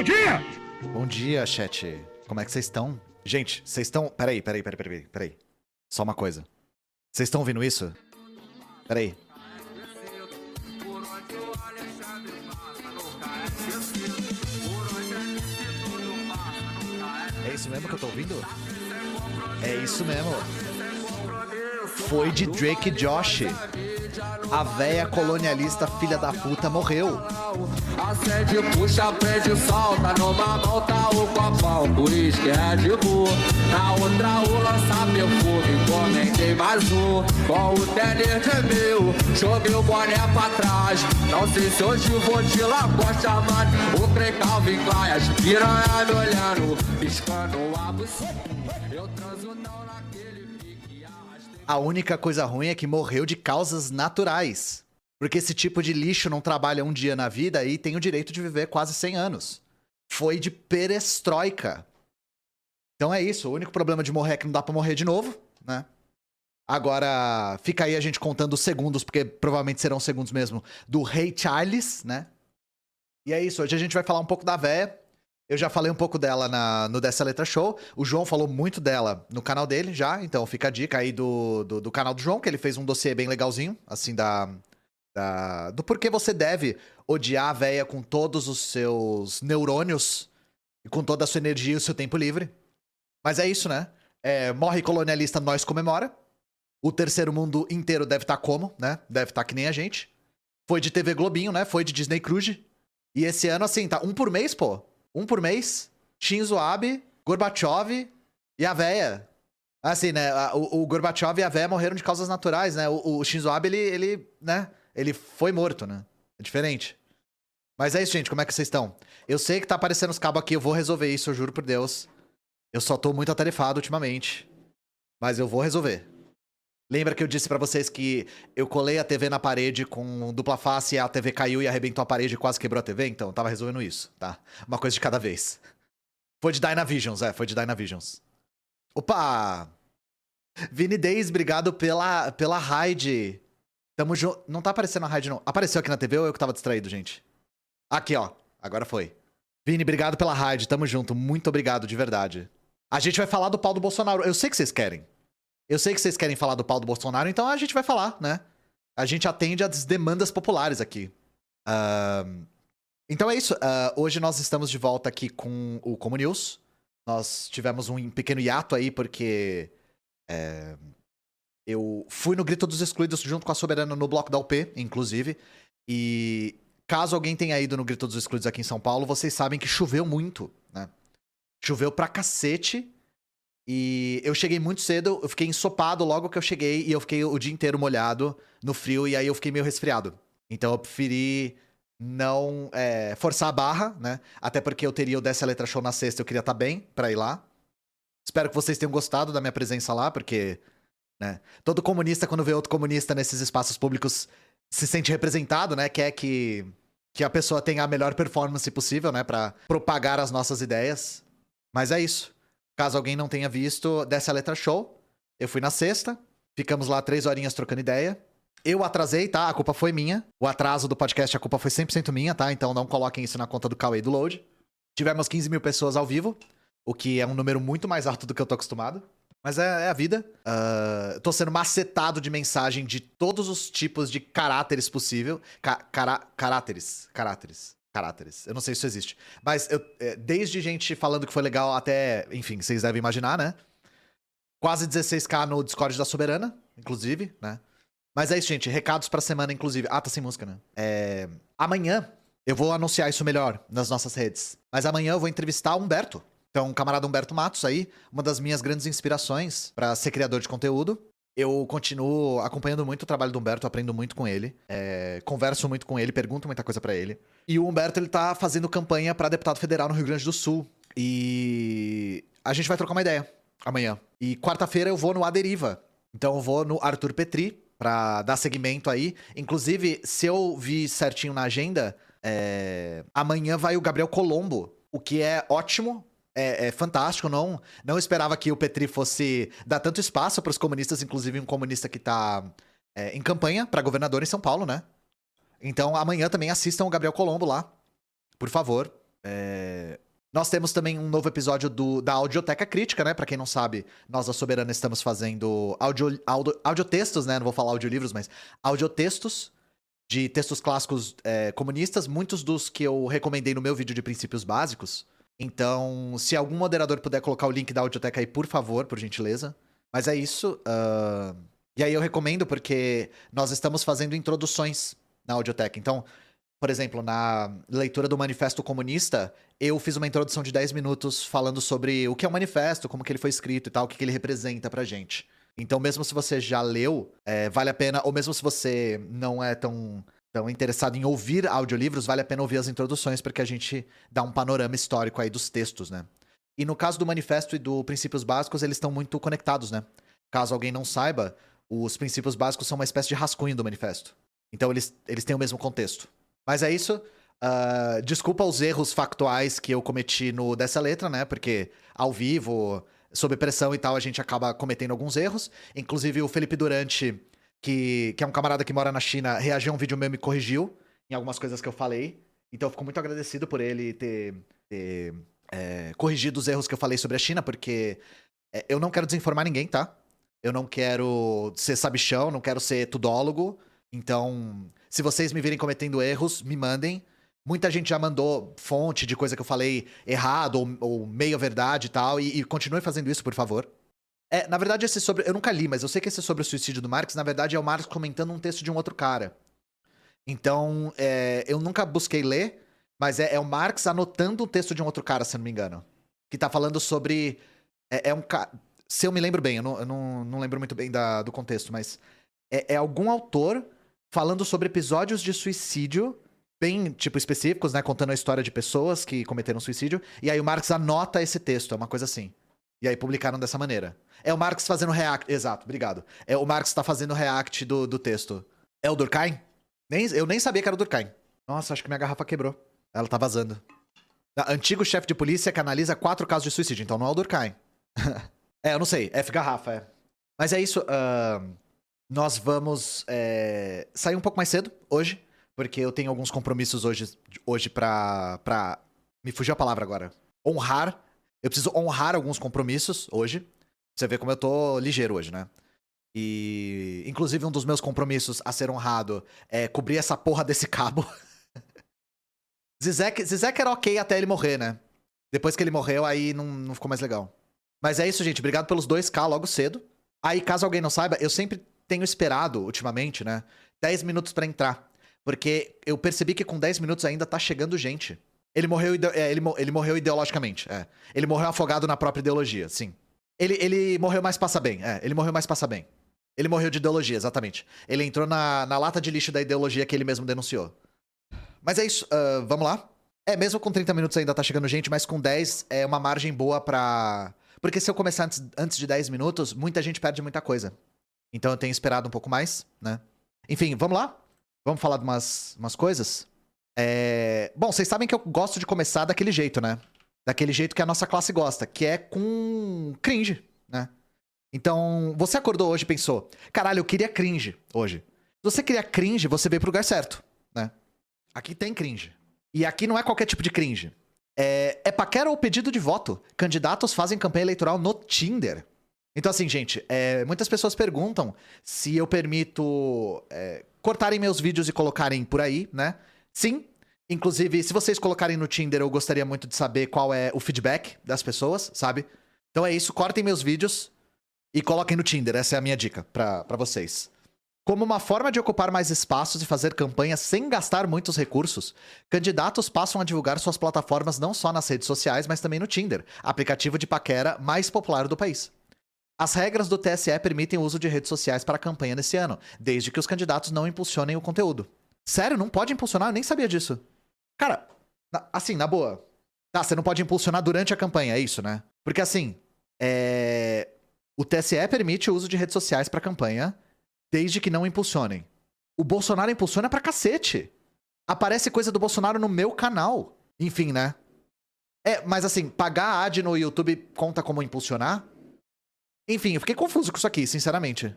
dia! Bom dia, chat. Como é que vocês estão? Gente, vocês estão... Peraí. Só uma coisa. Vocês estão ouvindo isso? Peraí. É isso mesmo que eu tô ouvindo? É isso mesmo. Foi de Drake e Josh. A véia colonialista filha da puta morreu. Acende, puxa, prende, solta. Numa mão tá o copão, por isso que é de boa. Na outra o lança perfume, encomendei mais um. Com o tênis de meu, joguei o boné pra trás. Não sei se hoje vou de Lacoste, mano. O Grey Calvin Klein, as piranha me olhando, piscando a buceta. Eu transo não naquele pique. A única coisa ruim é que morreu de causas naturais. Porque esse tipo de lixo não trabalha um dia na vida e tem o direito de viver quase 100 anos. Foi de perestroika. Então é isso, o único problema de morrer é que não dá pra morrer de novo, né? Agora, fica aí a gente contando os segundos, porque provavelmente serão segundos mesmo, do Rei Charles, né? E é isso, hoje a gente vai falar um pouco da véia. Eu já falei um pouco dela no Dessa Letra Show. O João falou muito dela no canal dele já, então fica a dica aí do canal do João, que ele fez um dossiê bem legalzinho, assim, do porquê você deve odiar a véia com todos os seus neurônios e com toda a sua energia e o seu tempo livre. Mas é isso, né? Morre colonialista, nós comemora. O terceiro mundo inteiro deve estar como, né? Deve estar que nem a gente. Foi de TV Globinho, né? Foi de Disney Cruise. E esse ano, assim, tá um por mês, pô. Um por mês. Shinzo Abe, Gorbachev e a véia. Assim, né? O Gorbachev e a véia morreram de causas naturais, né? O Shinzo Abe, ele, né? Ele foi morto, né? É diferente. Mas é isso, gente. Como é que vocês estão? Eu sei que tá aparecendo os cabos aqui. Eu vou resolver isso, eu juro por Deus. Eu só tô muito atarefado ultimamente. Mas eu vou resolver. Lembra que eu disse pra vocês que eu colei a TV na parede com dupla face e a TV caiu e arrebentou a parede e quase quebrou a TV? Então, eu tava resolvendo isso, tá? Uma coisa de cada vez. Foi de Dynavisions, foi de Dynavisions. Opa! Vini Days, obrigado pela raid. Tamo junto. Não tá aparecendo a raid, não. Apareceu aqui na TV ou eu que tava distraído, gente? Aqui, ó. Agora foi. Vini, obrigado pela raid. Tamo junto. Muito obrigado, de verdade. A gente vai falar do pau do Bolsonaro. Eu sei que vocês querem. Eu sei que vocês querem falar do pau do Bolsonaro, então a gente vai falar, né? A gente atende às demandas populares aqui. Então é isso. Hoje nós estamos de volta aqui com o Como News. Nós tivemos um pequeno hiato aí, porque... eu fui no Grito dos Excluídos junto com a Soberana no bloco da UP, inclusive. E caso alguém tenha ido no Grito dos Excluídos aqui em São Paulo, vocês sabem que choveu muito, né? Choveu pra cacete. E eu cheguei muito cedo, eu fiquei ensopado logo que eu cheguei e eu fiquei o dia inteiro molhado no frio e aí eu fiquei meio resfriado. Então eu preferi não forçar a barra, né? Até porque eu teria o Dessa Letra Show na sexta, eu queria estar bem pra ir lá. Espero que vocês tenham gostado da minha presença lá, porque... né? Todo comunista, quando vê outro comunista nesses espaços públicos, se sente representado, né? Quer que a pessoa tenha a melhor performance possível, né? Pra propagar as nossas ideias. Mas é isso. Caso alguém não tenha visto Dessa Letra Show, eu fui na sexta, ficamos lá 3 horinhas trocando ideia. Eu atrasei, tá? A culpa foi minha. O atraso do podcast, a culpa foi 100% minha, tá? Então não coloquem isso na conta do Cauê e do Load. Tivemos 15 mil pessoas ao vivo, o que é um número muito mais alto do que eu tô acostumado. Mas é a vida. Tô sendo macetado de mensagem de todos os tipos de caráteres possível. Caráteres. Eu não sei se isso existe. Mas desde gente falando que foi legal até... enfim, vocês devem imaginar, né? Quase 16k no Discord da Soberana, inclusive, né? Mas é isso, gente. Recados pra semana, inclusive. Ah, tá sem música, né? Amanhã eu vou anunciar isso melhor nas nossas redes. Mas amanhã eu vou entrevistar o Humberto. Então, o camarada Humberto Matos aí, uma das minhas grandes inspirações pra ser criador de conteúdo. Eu continuo acompanhando muito o trabalho do Humberto, aprendo muito com ele, converso muito com ele, pergunto muita coisa pra ele. E o Humberto, ele tá fazendo campanha pra deputado federal no Rio Grande do Sul. E a gente vai trocar uma ideia amanhã. E quarta-feira eu vou no A Deriva. Então eu vou no Arthur Petri pra dar seguimento aí. Inclusive, se eu vi certinho na agenda, amanhã vai o Gabriel Colombo, o que é ótimo. É fantástico, não esperava que o Petri fosse dar tanto espaço para os comunistas, inclusive um comunista que tá em campanha para governador em São Paulo, né? Então amanhã também assistam o Gabriel Colombo lá, por favor. Nós temos também um novo episódio da Audioteca Crítica, né? Pra quem não sabe, nós da Soberana estamos fazendo audiotextos, né? Não vou falar audiolivros, mas audiotextos de textos clássicos comunistas, muitos dos que eu recomendei no meu vídeo de princípios básicos. Então, se algum moderador puder colocar o link da Audioteca aí, por favor, por gentileza. Mas é isso. E aí eu recomendo porque nós estamos fazendo introduções na Audioteca. Então, por exemplo, na leitura do Manifesto Comunista, eu fiz uma introdução de 10 minutos falando sobre o que é o manifesto, como que ele foi escrito e tal, o que ele representa pra gente. Então, mesmo se você já leu, vale a pena, ou mesmo se você não é tão interessado em ouvir audiolivros, vale a pena ouvir as introduções, porque a gente dá um panorama histórico aí dos textos, né? E no caso do Manifesto e do Princípios Básicos, eles estão muito conectados, né? Caso alguém não saiba, os Princípios Básicos são uma espécie de rascunho do Manifesto. Então, eles têm o mesmo contexto. Mas é isso. Desculpa os erros factuais que eu cometi dessa letra, né? Porque ao vivo, sob pressão e tal, a gente acaba cometendo alguns erros. Inclusive, o Felipe Durante, que é um camarada que mora na China, reagiu a um vídeo meu e me corrigiu em algumas coisas que eu falei. Então, eu fico muito agradecido por ele ter corrigido os erros que eu falei sobre a China, porque eu não quero desinformar ninguém, tá? Eu não quero ser sabichão, não quero ser tudólogo. Então, se vocês me virem cometendo erros, me mandem. Muita gente já mandou fonte de coisa que eu falei errado ou meio verdade e tal. E continue fazendo isso, por favor. Na verdade, esse sobre... Eu nunca li, mas eu sei que esse sobre o suicídio do Marx, na verdade, é o Marx comentando um texto de um outro cara. Então, eu nunca busquei ler, mas é o Marx anotando um texto de um outro cara, se eu não me engano. Que tá falando sobre... Se eu me lembro bem, eu não lembro muito bem do contexto, mas... É algum autor falando sobre episódios de suicídio bem, tipo, específicos, né? Contando a história de pessoas que cometeram suicídio. E aí o Marx anota esse texto, é uma coisa assim. E aí publicaram dessa maneira. É o Marx fazendo react. Exato, obrigado. O Marx tá fazendo react do texto. É o Durkheim? Eu nem sabia que era o Durkheim. Nossa, acho que minha garrafa quebrou. Ela tá vazando. Antigo chefe de polícia que analisa 4 casos de suicídio. Então não é o Durkheim. Eu não sei. F garrafa, Mas é isso. Nós vamos sair um pouco mais cedo hoje, porque eu tenho alguns compromissos hoje pra... Me fugiu a palavra agora. Honrar. Eu preciso honrar alguns compromissos hoje. Você vê como eu tô ligeiro hoje, né? E, inclusive, um dos meus compromissos a ser honrado é cobrir essa porra desse cabo. Zizek era ok até ele morrer, né? Depois que ele morreu, aí não ficou mais legal. Mas é isso, gente. Obrigado pelos 2K logo cedo. Aí, caso alguém não saiba, eu sempre tenho esperado, ultimamente, né? 10 minutos pra entrar. Porque eu percebi que com 10 minutos ainda tá chegando gente. Ele morreu, ele morreu ideologicamente, Ele morreu afogado na própria ideologia, sim. Ele morreu mais passa bem, ele morreu mais passa bem. Ele morreu de ideologia, exatamente. Ele entrou na lata de lixo da ideologia que ele mesmo denunciou. Mas é isso, vamos lá. Mesmo com 30 minutos ainda tá chegando gente, mas com 10 é uma margem boa pra... Porque se eu começar antes de 10 minutos, muita gente perde muita coisa. Então eu tenho esperado um pouco mais, né? Enfim, vamos lá? Vamos falar de umas coisas? Bom, vocês sabem que eu gosto de começar daquele jeito, né? Daquele jeito que a nossa classe gosta, que é com cringe, né? Então, você acordou hoje e pensou, caralho, eu queria cringe hoje. Se você queria cringe, você veio pro lugar certo, né? Aqui tem cringe. E aqui não é qualquer tipo de cringe. É paquera ou pedido de voto. Candidatos fazem campanha eleitoral no Tinder. Então, assim, gente, muitas pessoas perguntam se eu permito cortarem meus vídeos e colocarem por aí, né? Sim. Inclusive, se vocês colocarem no Tinder, eu gostaria muito de saber qual é o feedback das pessoas, sabe? Então é isso, cortem meus vídeos e coloquem no Tinder. Essa é a minha dica pra vocês. Como uma forma de ocupar mais espaços e fazer campanha sem gastar muitos recursos, candidatos passam a divulgar suas plataformas não só nas redes sociais, mas também no Tinder, aplicativo de paquera mais popular do país. As regras do TSE permitem o uso de redes sociais para a campanha nesse ano, desde que os candidatos não impulsionem o conteúdo. Sério? Não pode impulsionar? Eu nem sabia disso. Cara, assim, na boa. Tá, você não pode impulsionar durante a campanha, é isso, né? Porque assim, o TSE permite o uso de redes sociais para campanha, desde que não impulsionem. O Bolsonaro impulsiona pra cacete. Aparece coisa do Bolsonaro no meu canal. Enfim, né? Mas assim, pagar ad no YouTube conta como impulsionar? Enfim, eu fiquei confuso com isso aqui, sinceramente.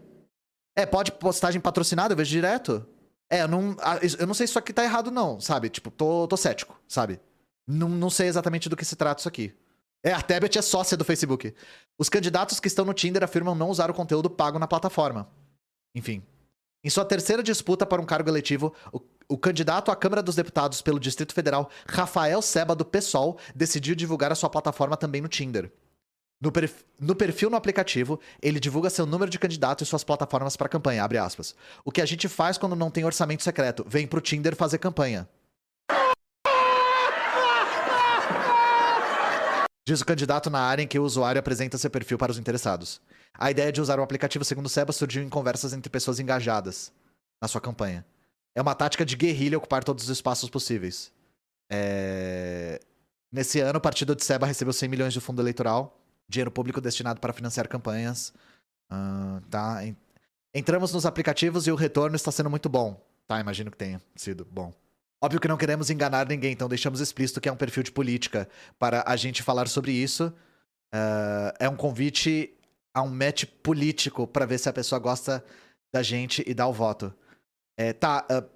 Pode postagem patrocinada, eu vejo direto. Eu não sei se isso aqui tá errado não, sabe? Tipo, tô cético, sabe? Não sei exatamente do que se trata isso aqui. A Tebet é sócia do Facebook. Os candidatos que estão no Tinder afirmam não usar o conteúdo pago na plataforma. Enfim. Em sua terceira disputa para um cargo eletivo, o candidato à Câmara dos Deputados pelo Distrito Federal, Rafael Seba, do PSOL, decidiu divulgar a sua plataforma também no Tinder. No perfil no aplicativo, ele divulga seu número de candidato e suas plataformas para campanha, abre aspas. O que a gente faz quando não tem orçamento secreto? Vem pro Tinder fazer campanha. Diz o candidato na área em que o usuário apresenta seu perfil para os interessados. A ideia de usar o aplicativo, segundo Seba, surgiu em conversas entre pessoas engajadas na sua campanha. É uma tática de guerrilha ocupar todos os espaços possíveis. Nesse ano, o partido de Seba recebeu 100 milhões de fundo eleitoral, dinheiro público destinado para financiar campanhas. Tá. Entramos nos aplicativos e o retorno está sendo muito bom. Tá, imagino que tenha sido bom. Óbvio que não queremos enganar ninguém, então deixamos explícito que é um perfil de política para a gente falar sobre isso. É um convite a um match político para ver se a pessoa gosta da gente e dá o voto.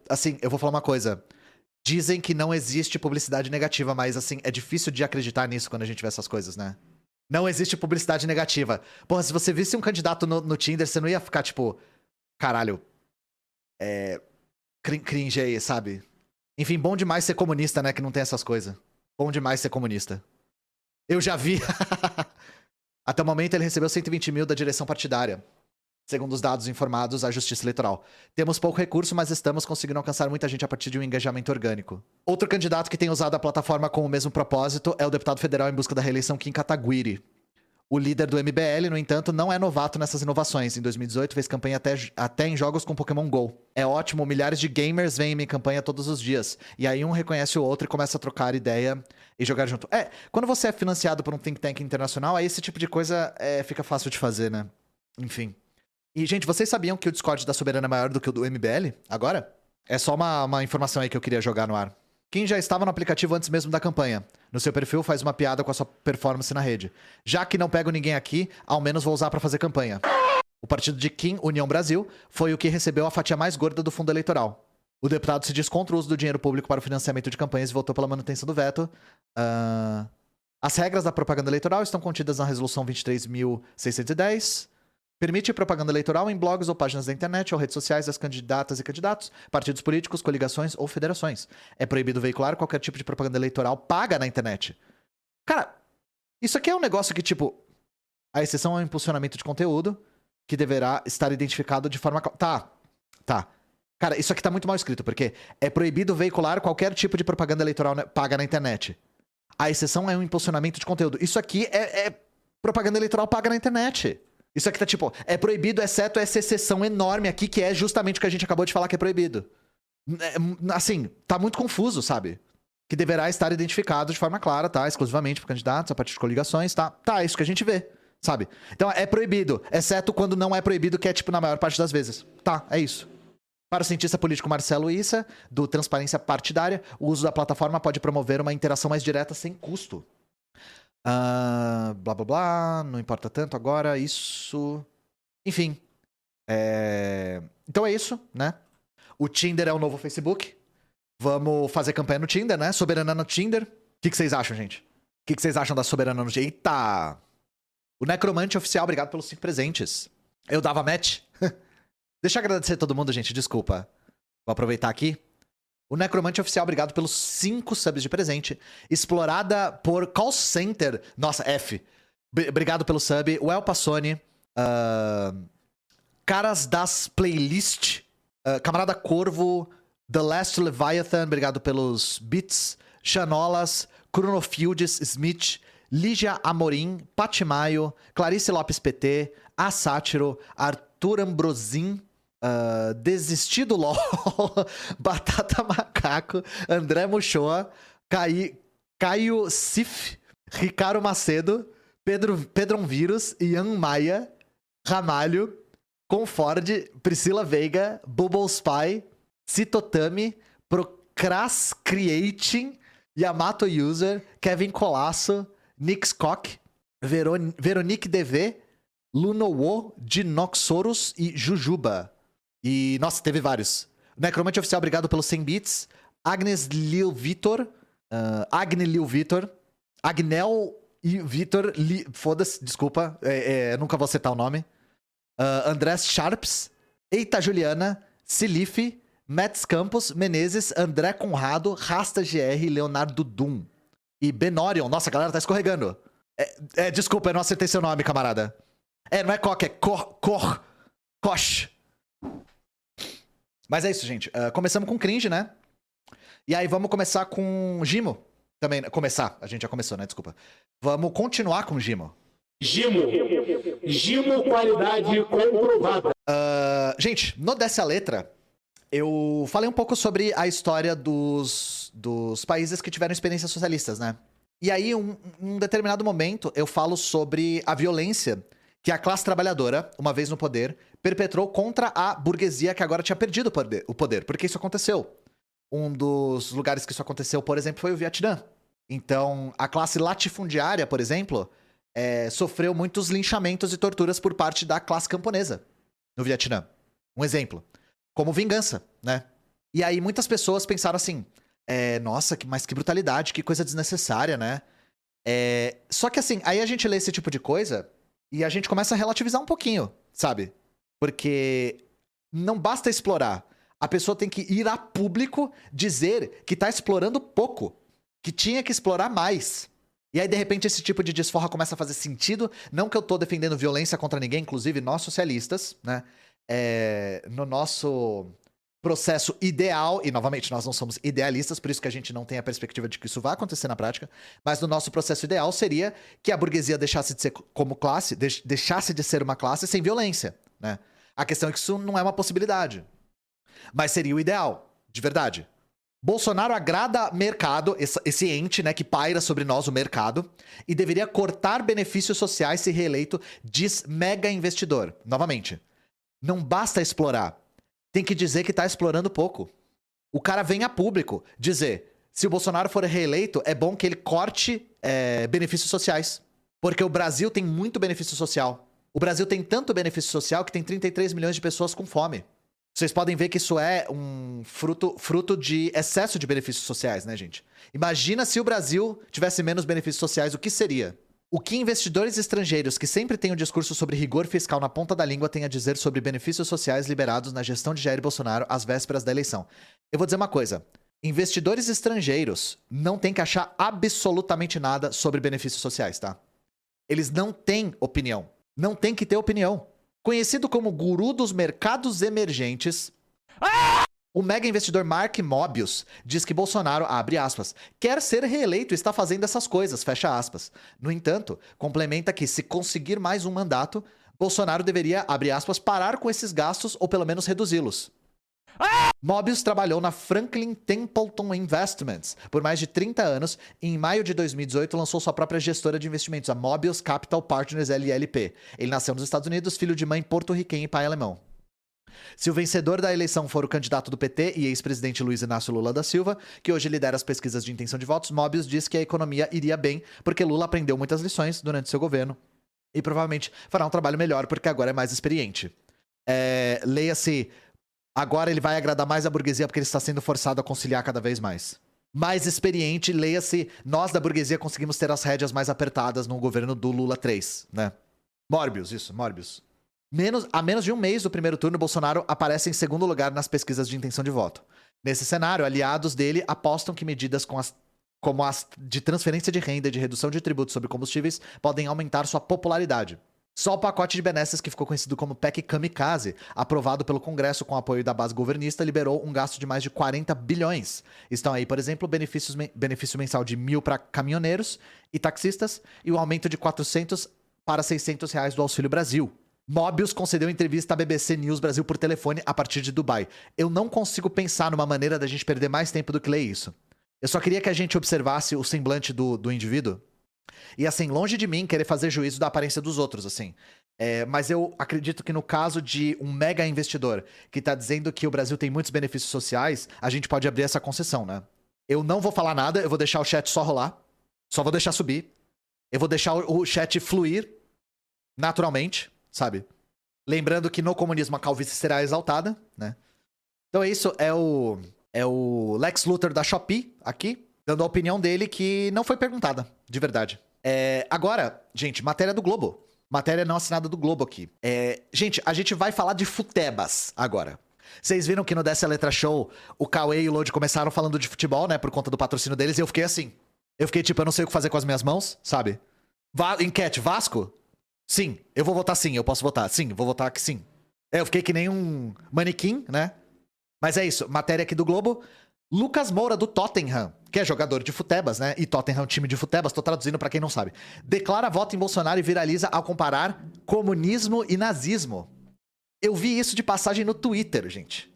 Assim, eu vou falar uma coisa. Dizem que não existe publicidade negativa, mas assim, é difícil de acreditar nisso quando a gente vê essas coisas, né? Não existe publicidade negativa. Porra, se você visse um candidato no Tinder, você não ia ficar tipo... Caralho. Cringe aí, sabe? Enfim, bom demais ser comunista, né? Que não tem essas coisas. Bom demais ser comunista. Eu já vi. Até o momento ele recebeu 120 mil da direção partidária. Segundo os dados informados à Justiça Eleitoral. Temos pouco recurso, mas estamos conseguindo alcançar muita gente a partir de um engajamento orgânico. Outro candidato que tem usado a plataforma com o mesmo propósito é o deputado federal em busca da reeleição Kim Kataguiri. O líder do MBL, no entanto, não é novato nessas inovações. Em 2018 fez campanha até em jogos com Pokémon GO. É ótimo, milhares de gamers vêm em minha campanha todos os dias. E aí um reconhece o outro e começa a trocar ideia e jogar junto. Quando você é financiado por um think tank internacional, aí esse tipo de coisa fica fácil de fazer, né? Enfim. E, gente, vocês sabiam que o Discord da Soberana é maior do que o do MBL? Agora? É só uma informação aí que eu queria jogar no ar. Kim já estava no aplicativo antes mesmo da campanha. No seu perfil, faz uma piada com a sua performance na rede. Já que não pego ninguém aqui, ao menos vou usar pra fazer campanha. O partido de Kim, União Brasil, foi o que recebeu a fatia mais gorda do fundo eleitoral. O deputado se diz contra o uso do dinheiro público para o financiamento de campanhas e votou pela manutenção do veto. As regras da propaganda eleitoral estão contidas na Resolução 23.610. Permite propaganda eleitoral em blogs ou páginas da internet ou redes sociais das candidatas e candidatos, partidos políticos, coligações ou federações. É proibido veicular qualquer tipo de propaganda eleitoral paga na internet. Cara, isso aqui é um negócio que, tipo, a exceção é o impulsionamento de conteúdo, que deverá estar identificado de forma... Tá. Cara, isso aqui tá muito mal escrito, porque é proibido veicular qualquer tipo de propaganda eleitoral paga na internet. A exceção é o impulsionamento de conteúdo. Isso aqui é propaganda eleitoral paga na internet. Isso aqui tá tipo, é proibido, exceto essa exceção enorme aqui, que é justamente o que a gente acabou de falar que é proibido. Assim, tá muito confuso, sabe? Que deverá estar identificado de forma clara, tá? Exclusivamente por candidatos, a partir de coligações, tá? Tá, é isso que a gente vê, sabe? Então é proibido, exceto quando não é proibido, que é tipo na maior parte das vezes. Tá, é isso. Para o cientista político Marcelo Issa, do Transparência Partidária, o uso da plataforma pode promover uma interação mais direta sem custo. Blá blá blá, não importa tanto agora, isso... Enfim. Então é isso, né? O Tinder é o novo Facebook. Vamos fazer campanha no Tinder, né? Soberana no Tinder. O que vocês acham, gente? O que vocês acham da Soberana no Tinder? Eita! O Necromante Oficial, obrigado pelos 5 presentes. Eu dava match? Deixa eu agradecer a todo mundo, gente, desculpa. Vou aproveitar aqui. O Necromante Oficial, obrigado pelos 5 subs de presente. Explorada por Call Center. Nossa, F. Obrigado pelo sub. O El Passoni. Caras das Playlist. Camarada Corvo. The Last Leviathan, obrigado pelos bits. Chanolas. Chronofields Smith. Lígia Amorim. Patimaio. Clarice Lopes PT. A Sátiro. Arthur Ambrosin. Desistido LOL, Batata Macaco, André Muxoa, Caio Sif, Ricardo Macedo, Pedron Vírus, Ian Maia, Ramalho, Conford, Priscila Veiga, Bubble Spy, Citotami, Procrascreating, Yamato User, Kevin Colasso, Nix Koch, Veronique DV, Lunowo, Dinoxorus e Jujuba. E, nossa, teve vários. Necromante Oficial, obrigado pelos 100 bits. Agnes Lil Vitor. Agni Liu Vitor. Agnel e Vitor. Foda-se, desculpa. Nunca vou citar o nome. Andrés Sharps. Eita Juliana. Silife. Mets Campos. Menezes. André Conrado. Rasta GR. Leonardo Dum. E Benorion. Nossa, a galera tá escorregando. Desculpa, eu não acertei seu nome, camarada. Não é Koch, é Koch. Mas é isso, gente. Começamos com cringe, né? E aí vamos começar com Gimo. Também, começar. A gente já começou, né? Desculpa. Vamos continuar com Gimo. Gimo, qualidade comprovada. Gente, no Desce a Letra, eu falei um pouco sobre a história dos países que tiveram experiências socialistas, né? E aí, um determinado momento, eu falo sobre a violência que a classe trabalhadora, uma vez no poder, perpetrou contra a burguesia que agora tinha perdido o poder. Porque isso aconteceu. Um dos lugares que isso aconteceu, por exemplo, foi o Vietnã. Então, a classe latifundiária, por exemplo, sofreu muitos linchamentos e torturas por parte da classe camponesa no Vietnã. Um exemplo. Como vingança, né? E aí, muitas pessoas pensaram assim... nossa, mas que brutalidade, que coisa desnecessária, né? Só que assim, aí a gente lê esse tipo de coisa e a gente começa a relativizar um pouquinho, sabe? Porque não basta explorar. A pessoa tem que ir a público dizer que tá explorando pouco, que tinha que explorar mais. E aí, de repente, esse tipo de desforra começa a fazer sentido. Não que eu tô defendendo violência contra ninguém, inclusive nós socialistas, né? No nosso... processo ideal, e novamente, nós não somos idealistas, por isso que a gente não tem a perspectiva de que isso vai acontecer na prática, mas no nosso processo ideal seria que a burguesia deixasse de ser como classe, deixasse de ser uma classe sem violência, né? A questão é que isso não é uma possibilidade. Mas seria o ideal, de verdade. Bolsonaro agrada mercado, esse ente, né, que paira sobre nós, o mercado, e deveria cortar benefícios sociais se reeleito, diz mega investidor. Novamente, não basta explorar. Tem que dizer que tá explorando pouco. O cara vem a público dizer, se o Bolsonaro for reeleito, é bom que ele corte benefícios sociais. Porque o Brasil tem muito benefício social. O Brasil tem tanto benefício social que tem 33 milhões de pessoas com fome. Vocês podem ver que isso é um fruto de excesso de benefícios sociais, né, gente? Imagina se o Brasil tivesse menos benefícios sociais, o que seria? O que investidores estrangeiros que sempre têm um discurso sobre rigor fiscal na ponta da língua têm a dizer sobre benefícios sociais liberados na gestão de Jair Bolsonaro às vésperas da eleição? Eu vou dizer uma coisa. Investidores estrangeiros não têm que achar absolutamente nada sobre benefícios sociais, tá? Eles não têm opinião. Não têm que ter opinião. Conhecido como guru dos mercados emergentes... O mega investidor Mark Mobius diz que Bolsonaro, abre aspas, quer ser reeleito e está fazendo essas coisas, fecha aspas. No entanto, complementa que se conseguir mais um mandato, Bolsonaro deveria, abre aspas, parar com esses gastos ou pelo menos reduzi-los. Mobius trabalhou na Franklin Templeton Investments por mais de 30 anos e em maio de 2018 lançou sua própria gestora de investimentos, a Mobius Capital Partners LLP. Ele nasceu nos Estados Unidos, filho de mãe porto-riquenha e pai alemão. Se o vencedor da eleição for o candidato do PT e ex-presidente Luiz Inácio Lula da Silva, que hoje lidera as pesquisas de intenção de votos, Mobius diz que a economia iria bem porque Lula aprendeu muitas lições durante seu governo e provavelmente fará um trabalho melhor porque agora é mais experiente. Leia-se, agora ele vai agradar mais a burguesia porque ele está sendo forçado a conciliar cada vez mais. Mais experiente, leia-se, nós da burguesia conseguimos ter as rédeas mais apertadas no governo do Lula 3, né? Morbius. A menos de um mês do primeiro turno, Bolsonaro aparece em segundo lugar nas pesquisas de intenção de voto. Nesse cenário, aliados dele apostam que medidas como as de transferência de renda e de redução de tributos sobre combustíveis podem aumentar sua popularidade. Só o pacote de benesses que ficou conhecido como PEC Kamikaze, aprovado pelo Congresso com apoio da base governista, liberou um gasto de mais de 40 bilhões. Estão aí, por exemplo, benefício mensal de 1.000 para caminhoneiros e taxistas e o aumento de 400 para 600 reais do Auxílio Brasil. Mobius concedeu entrevista à BBC News Brasil por telefone a partir de Dubai. Eu não consigo pensar numa maneira da gente perder mais tempo do que ler isso. Eu só queria que a gente observasse o semblante do indivíduo. E assim, longe de mim querer fazer juízo da aparência dos outros, assim. Mas eu acredito que no caso de um mega investidor que tá dizendo que o Brasil tem muitos benefícios sociais, a gente pode abrir essa concessão, né? Eu não vou falar nada, eu vou deixar o chat só rolar. Só vou deixar subir. Eu vou deixar o chat fluir naturalmente, sabe? Lembrando que no comunismo a calvície será exaltada, né? Então é isso, é o Lex Luthor da Shopee aqui. Dando a opinião dele que não foi perguntada, de verdade. Agora, gente, matéria do Globo. Matéria não assinada do Globo aqui. Gente, a gente vai falar de futebas agora. Vocês viram que no Desce a Letra Show, o Cauê e o Lodi começaram falando de futebol, né? Por conta do patrocínio deles, e eu fiquei assim. Eu fiquei tipo, eu não sei o que fazer com as minhas mãos, sabe? Enquete, Vasco? Sim. Eu vou votar sim, eu posso votar. Sim, vou votar que sim. Eu fiquei que nem um manequim, né? Mas é isso, matéria aqui do Globo. Lucas Moura, do Tottenham, que é jogador de futebas, né? E Tottenham é um time de futebas, tô traduzindo pra quem não sabe. Declara voto em Bolsonaro e viraliza ao comparar comunismo e nazismo. Eu vi isso de passagem no Twitter, gente.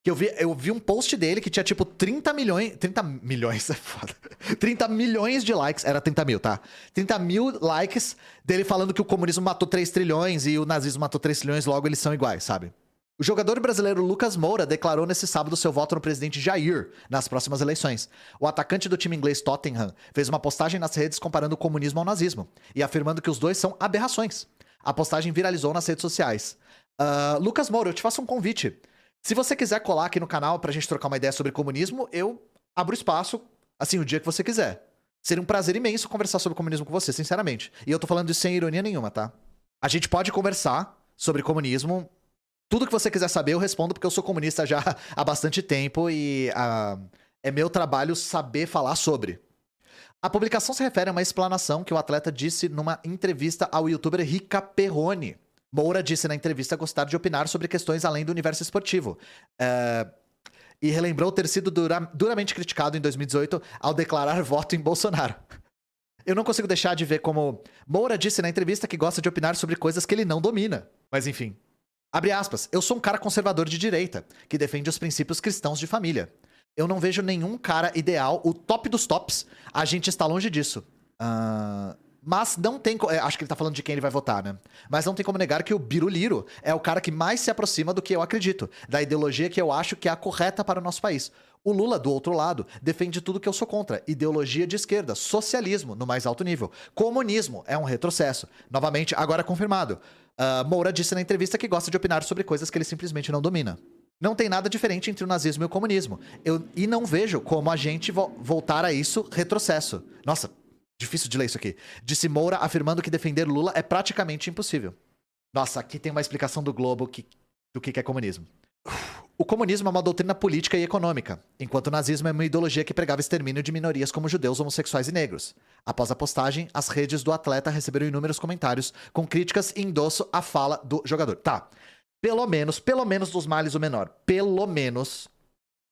Eu vi um post dele que tinha tipo 30 milhões... 30 milhões é foda. 30 milhões de likes. Era 30 mil, tá? 30 mil likes dele falando que o comunismo matou 3 trilhões e o nazismo matou 3 trilhões, logo eles são iguais, sabe? O jogador brasileiro Lucas Moura declarou nesse sábado seu voto no presidente Jair nas próximas eleições. O atacante do time inglês Tottenham fez uma postagem nas redes comparando o comunismo ao nazismo e afirmando que os dois são aberrações. A postagem viralizou nas redes sociais. Lucas Moura, eu te faço um convite. Se você quiser colar aqui no canal pra gente trocar uma ideia sobre comunismo, eu abro espaço, assim, o dia que você quiser. Seria um prazer imenso conversar sobre comunismo com você, sinceramente. E eu tô falando isso sem ironia nenhuma, tá? A gente pode conversar sobre comunismo. Tudo que você quiser saber eu respondo, porque eu sou comunista já há bastante tempo e é meu trabalho saber falar sobre. A publicação se refere a uma explanação que o atleta disse numa entrevista ao youtuber Rica Perrone. Moura disse na entrevista gostar de opinar sobre questões além do universo esportivo. E relembrou ter sido duramente criticado em 2018 ao declarar voto em Bolsonaro. Eu não consigo deixar de ver como Moura disse na entrevista que gosta de opinar sobre coisas que ele não domina. Mas enfim. Abre aspas. Eu sou um cara conservador de direita, que defende os princípios cristãos de família. Eu não vejo nenhum cara ideal, o top dos tops. A gente está longe disso. Mas não tem... Acho que ele tá falando de quem ele vai votar, né? Mas não tem como negar que o Biruliro é o cara que mais se aproxima do que eu acredito, da ideologia que eu acho que é a correta para o nosso país. O Lula, do outro lado, defende tudo que eu sou contra. Ideologia de esquerda, socialismo no mais alto nível. Comunismo é um retrocesso. Novamente, agora confirmado. Moura disse na entrevista que gosta de opinar sobre coisas que ele simplesmente não domina. Não tem nada diferente entre o nazismo e o comunismo. E não vejo como a gente voltar a isso retrocesso. Nossa... Difícil de ler isso aqui. Disse Moura, afirmando que defender Lula é praticamente impossível. Nossa, aqui tem uma explicação do Globo do que é comunismo. O comunismo é uma doutrina política e econômica, enquanto o nazismo é uma ideologia que pregava extermínio de minorias como judeus, homossexuais e negros. Após a postagem, as redes do atleta receberam inúmeros comentários com críticas e endosso à fala do jogador. Tá, pelo menos dos males o menor. Pelo menos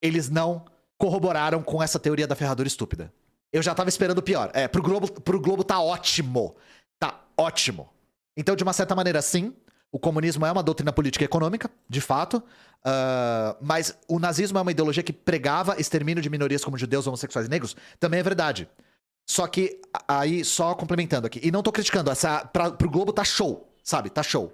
eles não corroboraram com essa teoria da ferradura estúpida. Eu já tava esperando o pior. Pro Globo tá ótimo. Tá ótimo. Então, de uma certa maneira, sim, o comunismo é uma doutrina política e econômica, de fato. Mas o nazismo é uma ideologia que pregava extermínio de minorias como judeus, homossexuais e negros. Também é verdade. Só que, aí, só complementando aqui. E não tô criticando. Pro Globo tá show, sabe? Tá show.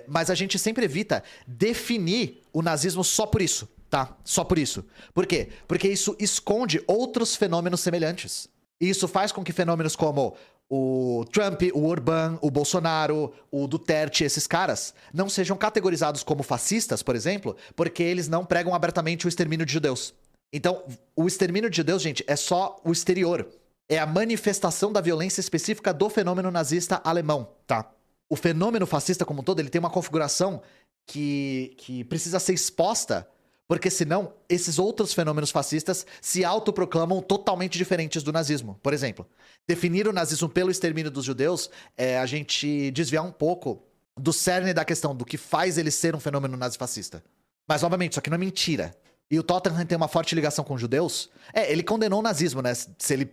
Mas a gente sempre evita definir o nazismo só por isso. Tá? Só por isso. Por quê? Porque isso esconde outros fenômenos semelhantes. E isso faz com que fenômenos como o Trump, o Orbán, o Bolsonaro, o Duterte, esses caras, não sejam categorizados como fascistas, por exemplo, porque eles não pregam abertamente o extermínio de judeus. Então, o extermínio de judeus, gente, é só o exterior. É a manifestação da violência específica do fenômeno nazista alemão, tá? O fenômeno fascista como um todo, ele tem uma configuração que precisa ser exposta. Porque senão, esses outros fenômenos fascistas se autoproclamam totalmente diferentes do nazismo. Por exemplo, definir o nazismo pelo extermínio dos judeus é a gente desviar um pouco do cerne da questão do que faz ele ser um fenômeno nazifascista. Mas, novamente, isso aqui não é mentira. E o Tottenham tem uma forte ligação com os judeus. Ele condenou o nazismo, né? Se ele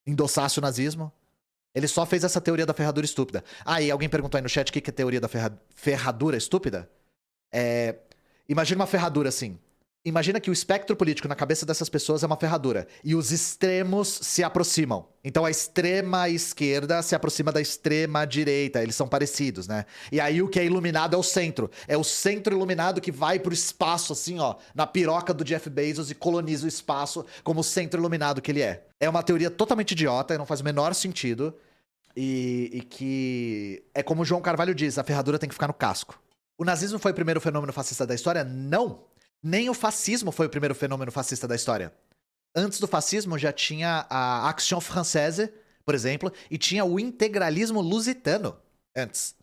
endossasse o nazismo. Ele só fez essa teoria da ferradura estúpida. E alguém perguntou aí no chat o que é a teoria da ferradura estúpida? Imagina uma ferradura assim. Imagina que o espectro político na cabeça dessas pessoas é uma ferradura. E os extremos se aproximam. Então a extrema esquerda se aproxima da extrema direita. Eles são parecidos, né? E aí o que é iluminado é o centro. É o centro iluminado que vai pro espaço, assim, ó. Na piroca do Jeff Bezos e coloniza o espaço como o centro iluminado que ele é. É uma teoria totalmente idiota, não faz o menor sentido. E que... É como o João Carvalho diz, a ferradura tem que ficar no casco. O nazismo foi o primeiro fenômeno fascista da história? Não! Nem o fascismo foi o primeiro fenômeno fascista da história. Antes do fascismo já tinha a Action Française, por exemplo, e tinha o integralismo lusitano antes.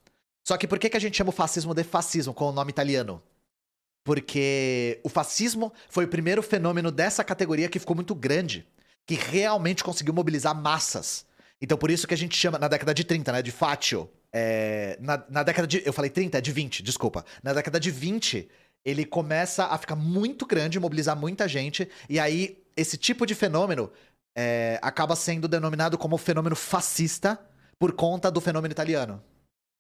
Só que por que a gente chama o fascismo de fascismo com o nome italiano? Porque o fascismo foi o primeiro fenômeno dessa categoria que ficou muito grande, que realmente conseguiu mobilizar massas. Então por isso que a gente chama, na década de 30, né, de Fatio. Na década de... Eu falei 30? É de 20, desculpa. Na década de 20, ele começa a ficar muito grande, mobilizar muita gente, e aí esse tipo de fenômeno acaba sendo denominado como fenômeno fascista por conta do fenômeno italiano.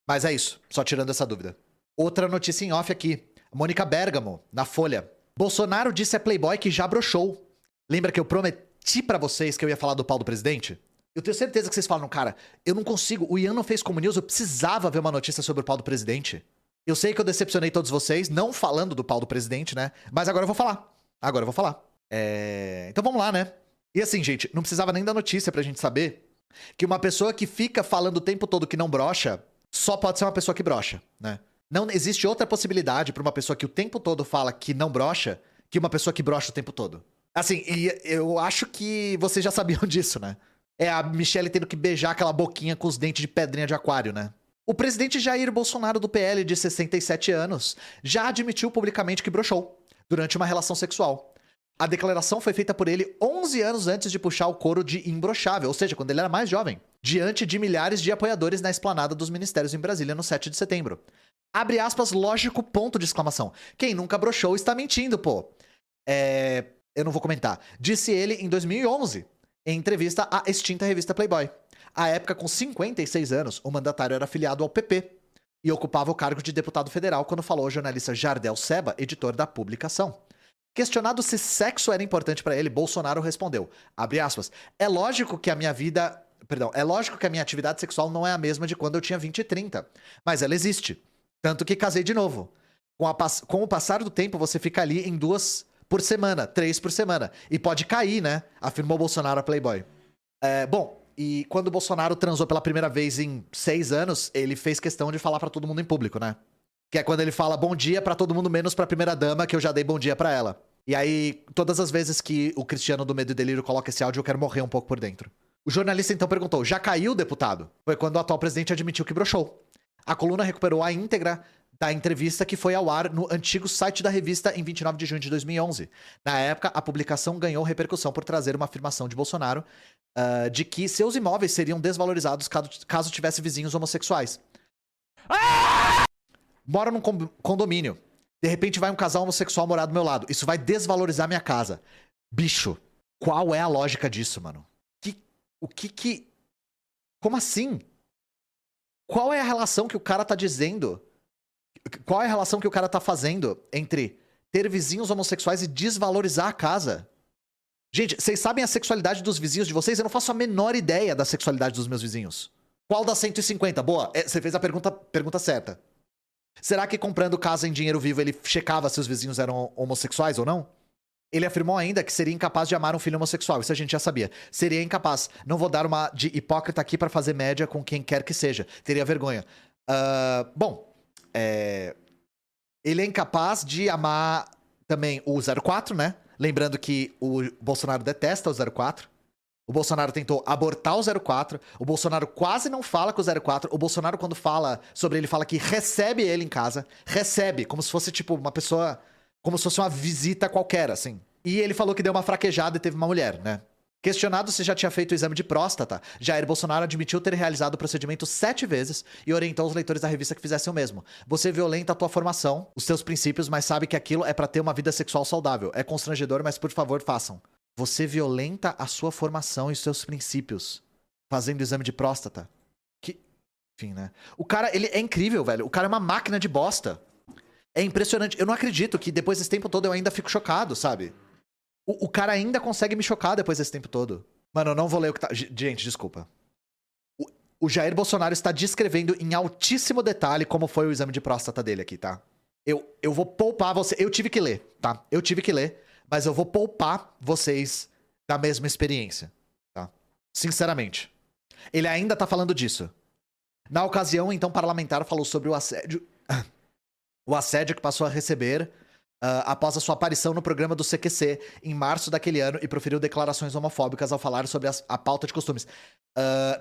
Mas é isso, só tirando essa dúvida. Outra notícia em off aqui. Mônica Bergamo, na Folha. Bolsonaro disse a Playboy que já broxou. Lembra que eu prometi pra vocês que eu ia falar do pau do presidente? Eu tenho certeza que vocês falam, cara, eu não consigo, o Ian não fez como news, eu precisava ver uma notícia sobre o pau do presidente. Eu sei que eu decepcionei todos vocês, não falando do pau do presidente, né? Mas agora eu vou falar. Então vamos lá, né? E assim, gente, não precisava nem da notícia pra gente saber que uma pessoa que fica falando o tempo todo que não brocha, só pode ser uma pessoa que brocha, né? Não existe outra possibilidade pra uma pessoa que o tempo todo fala que não brocha, que uma pessoa que brocha o tempo todo. Assim, e eu acho que vocês já sabiam disso, né? É a Michelle tendo que beijar aquela boquinha com os dentes de pedrinha de aquário, né? O presidente Jair Bolsonaro, do PL, de 67 anos, já admitiu publicamente que broxou durante uma relação sexual. A declaração foi feita por ele 11 anos antes de puxar o couro de imbrochável, ou seja, quando ele era mais jovem, diante de milhares de apoiadores na esplanada dos ministérios em Brasília no 7 de setembro. Abre aspas, lógico, ponto de exclamação. Quem nunca broxou está mentindo, pô. Eu não vou comentar. Disse ele em 2011, em entrevista à extinta revista Playboy. À época, com 56 anos, o mandatário era afiliado ao PP e ocupava o cargo de deputado federal quando falou ao jornalista Jardel Seba, editor da publicação. Questionado se sexo era importante pra ele, Bolsonaro respondeu, abre aspas, é lógico que a minha atividade sexual não é a mesma de quando eu tinha 20 e 30, mas ela existe. Tanto que casei de novo. Com o passar do tempo, você fica ali em 2 por semana, 3 por semana. E pode cair, né? Afirmou Bolsonaro a Playboy. Bom, e quando o Bolsonaro transou pela primeira vez em 6 anos, ele fez questão de falar pra todo mundo em público, né? Que é quando ele fala bom dia pra todo mundo, menos pra primeira dama, que eu já dei bom dia pra ela. E aí, todas as vezes que o Cristiano do Medo e Delírio coloca esse áudio, eu quero morrer um pouco por dentro. O jornalista então perguntou, já caiu, deputado? Foi quando o atual presidente admitiu que broxou. A coluna recuperou a íntegra da entrevista que foi ao ar no antigo site da revista em 29 de junho de 2011. Na época, a publicação ganhou repercussão por trazer uma afirmação de Bolsonaro de que seus imóveis seriam desvalorizados caso tivesse vizinhos homossexuais. Moro num condomínio. De repente vai um casal homossexual morar do meu lado. Isso vai desvalorizar minha casa. Bicho, qual é a lógica disso, mano? Como assim? Qual é a relação que o cara tá dizendo? Qual é a relação que o cara tá fazendo entre ter vizinhos homossexuais e desvalorizar a casa? Gente, vocês sabem a sexualidade dos vizinhos de vocês? Eu não faço a menor ideia da sexualidade dos meus vizinhos. Qual das 150? Boa, você fez a pergunta certa. Será que comprando casa em dinheiro vivo ele checava se os vizinhos eram homossexuais ou não? Ele afirmou ainda que seria incapaz de amar um filho homossexual. Isso a gente já sabia. Seria incapaz. Não vou dar uma de hipócrita aqui pra fazer média com quem quer que seja. Teria vergonha. Ele é incapaz de amar também o 04, né? Lembrando que o Bolsonaro detesta o 04. O Bolsonaro tentou abortar o 04. O Bolsonaro quase não fala com o 04. O Bolsonaro, quando fala sobre ele, fala que recebe ele em casa. Recebe, como se fosse, tipo, uma pessoa... Como se fosse uma visita qualquer, assim. E ele falou que deu uma fraquejada e teve uma mulher, né? Questionado se já tinha feito o exame de próstata, Jair Bolsonaro admitiu ter realizado o procedimento 7 vezes e orientou os leitores da revista que fizessem o mesmo. Você violenta a tua formação, os teus princípios, mas sabe que aquilo é pra ter uma vida sexual saudável. É constrangedor, mas por favor, façam. Você violenta a sua formação e os seus princípios fazendo o exame de próstata. Enfim, né? O cara, ele é incrível, velho. O cara é uma máquina de bosta. É impressionante. Eu não acredito que depois desse tempo todo eu ainda fico chocado, sabe? O cara ainda consegue me chocar depois desse tempo todo. Mano, eu não vou ler o que tá... Gente, desculpa. O Jair Bolsonaro está descrevendo em altíssimo detalhe como foi o exame de próstata dele aqui, tá? Eu vou poupar você... Eu tive que ler, tá? Eu tive que ler, mas eu vou poupar vocês da mesma experiência, tá? Sinceramente. Ele ainda tá falando disso. Na ocasião, então, o parlamentar falou sobre o assédio... O assédio que passou a receber após a sua aparição no programa do CQC em março daquele ano e proferiu declarações homofóbicas ao falar sobre a pauta de costumes.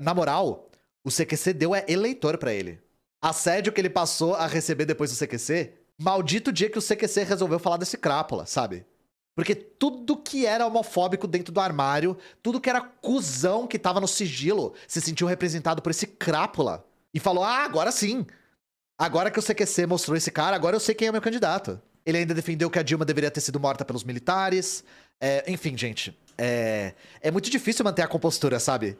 Na moral, o CQC deu eleitor pra ele. Assédio que ele passou a receber depois do CQC, maldito dia que o CQC resolveu falar desse crápula, sabe? Porque tudo que era homofóbico dentro do armário, tudo que era cuzão que tava no sigilo, se sentiu representado por esse crápula. E falou, agora sim. Agora que o CQC mostrou esse cara, agora eu sei quem é o meu candidato. Ele ainda defendeu que a Dilma deveria ter sido morta pelos militares. Enfim, gente. É muito difícil manter a compostura, sabe?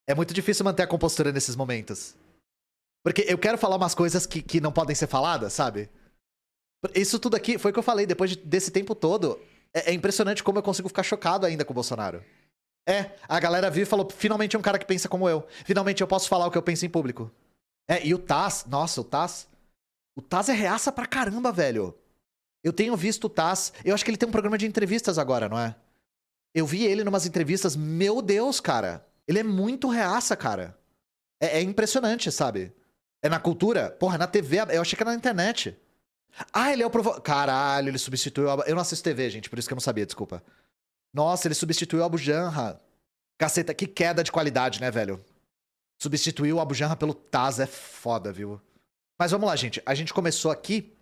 É muito difícil manter a compostura nesses momentos. Porque eu quero falar umas coisas que não podem ser faladas, sabe? Isso tudo aqui foi o que eu falei. Depois desse tempo todo, é impressionante como eu consigo ficar chocado ainda com o Bolsonaro. A galera viu e falou, finalmente é um cara que pensa como eu. Finalmente eu posso falar o que eu penso em público. E o Taz, nossa, o Taz é reaça pra caramba, velho. Eu tenho visto o Taz, eu acho que ele tem um programa de entrevistas agora, não é? Eu vi ele numas entrevistas, meu Deus, cara. Ele é muito reaça, cara. É impressionante, sabe? É na cultura? Porra, na TV, eu achei que era na internet. Ele é o Caralho, ele substituiu eu não assisto TV, gente, por isso que eu não sabia, desculpa. Nossa, ele substituiu o Abu Janra. Caceta, que queda de qualidade, né, velho? Substituiu o Abu Janra pelo Taz, é foda, viu? Mas vamos lá, gente. A gente começou aqui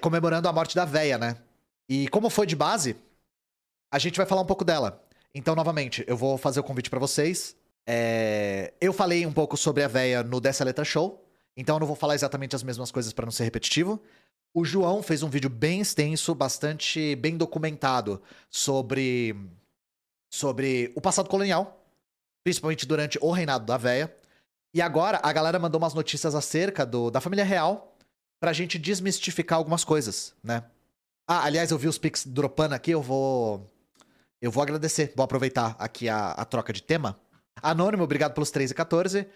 comemorando a morte da véia, né? E como foi de base, a gente vai falar um pouco dela. Então, novamente, eu vou fazer o convite pra vocês. Eu falei um pouco sobre a véia no Dessa Letra Show, então eu não vou falar exatamente as mesmas coisas pra não ser repetitivo. O João fez um vídeo bem extenso, bastante bem documentado sobre o passado colonial, principalmente durante o reinado da véia. E agora a galera mandou umas notícias acerca da família real pra gente desmistificar algumas coisas, né? Aliás, eu vi os pics dropando aqui, eu vou agradecer, vou aproveitar aqui a troca de tema. Anônimo, obrigado pelos 3,14.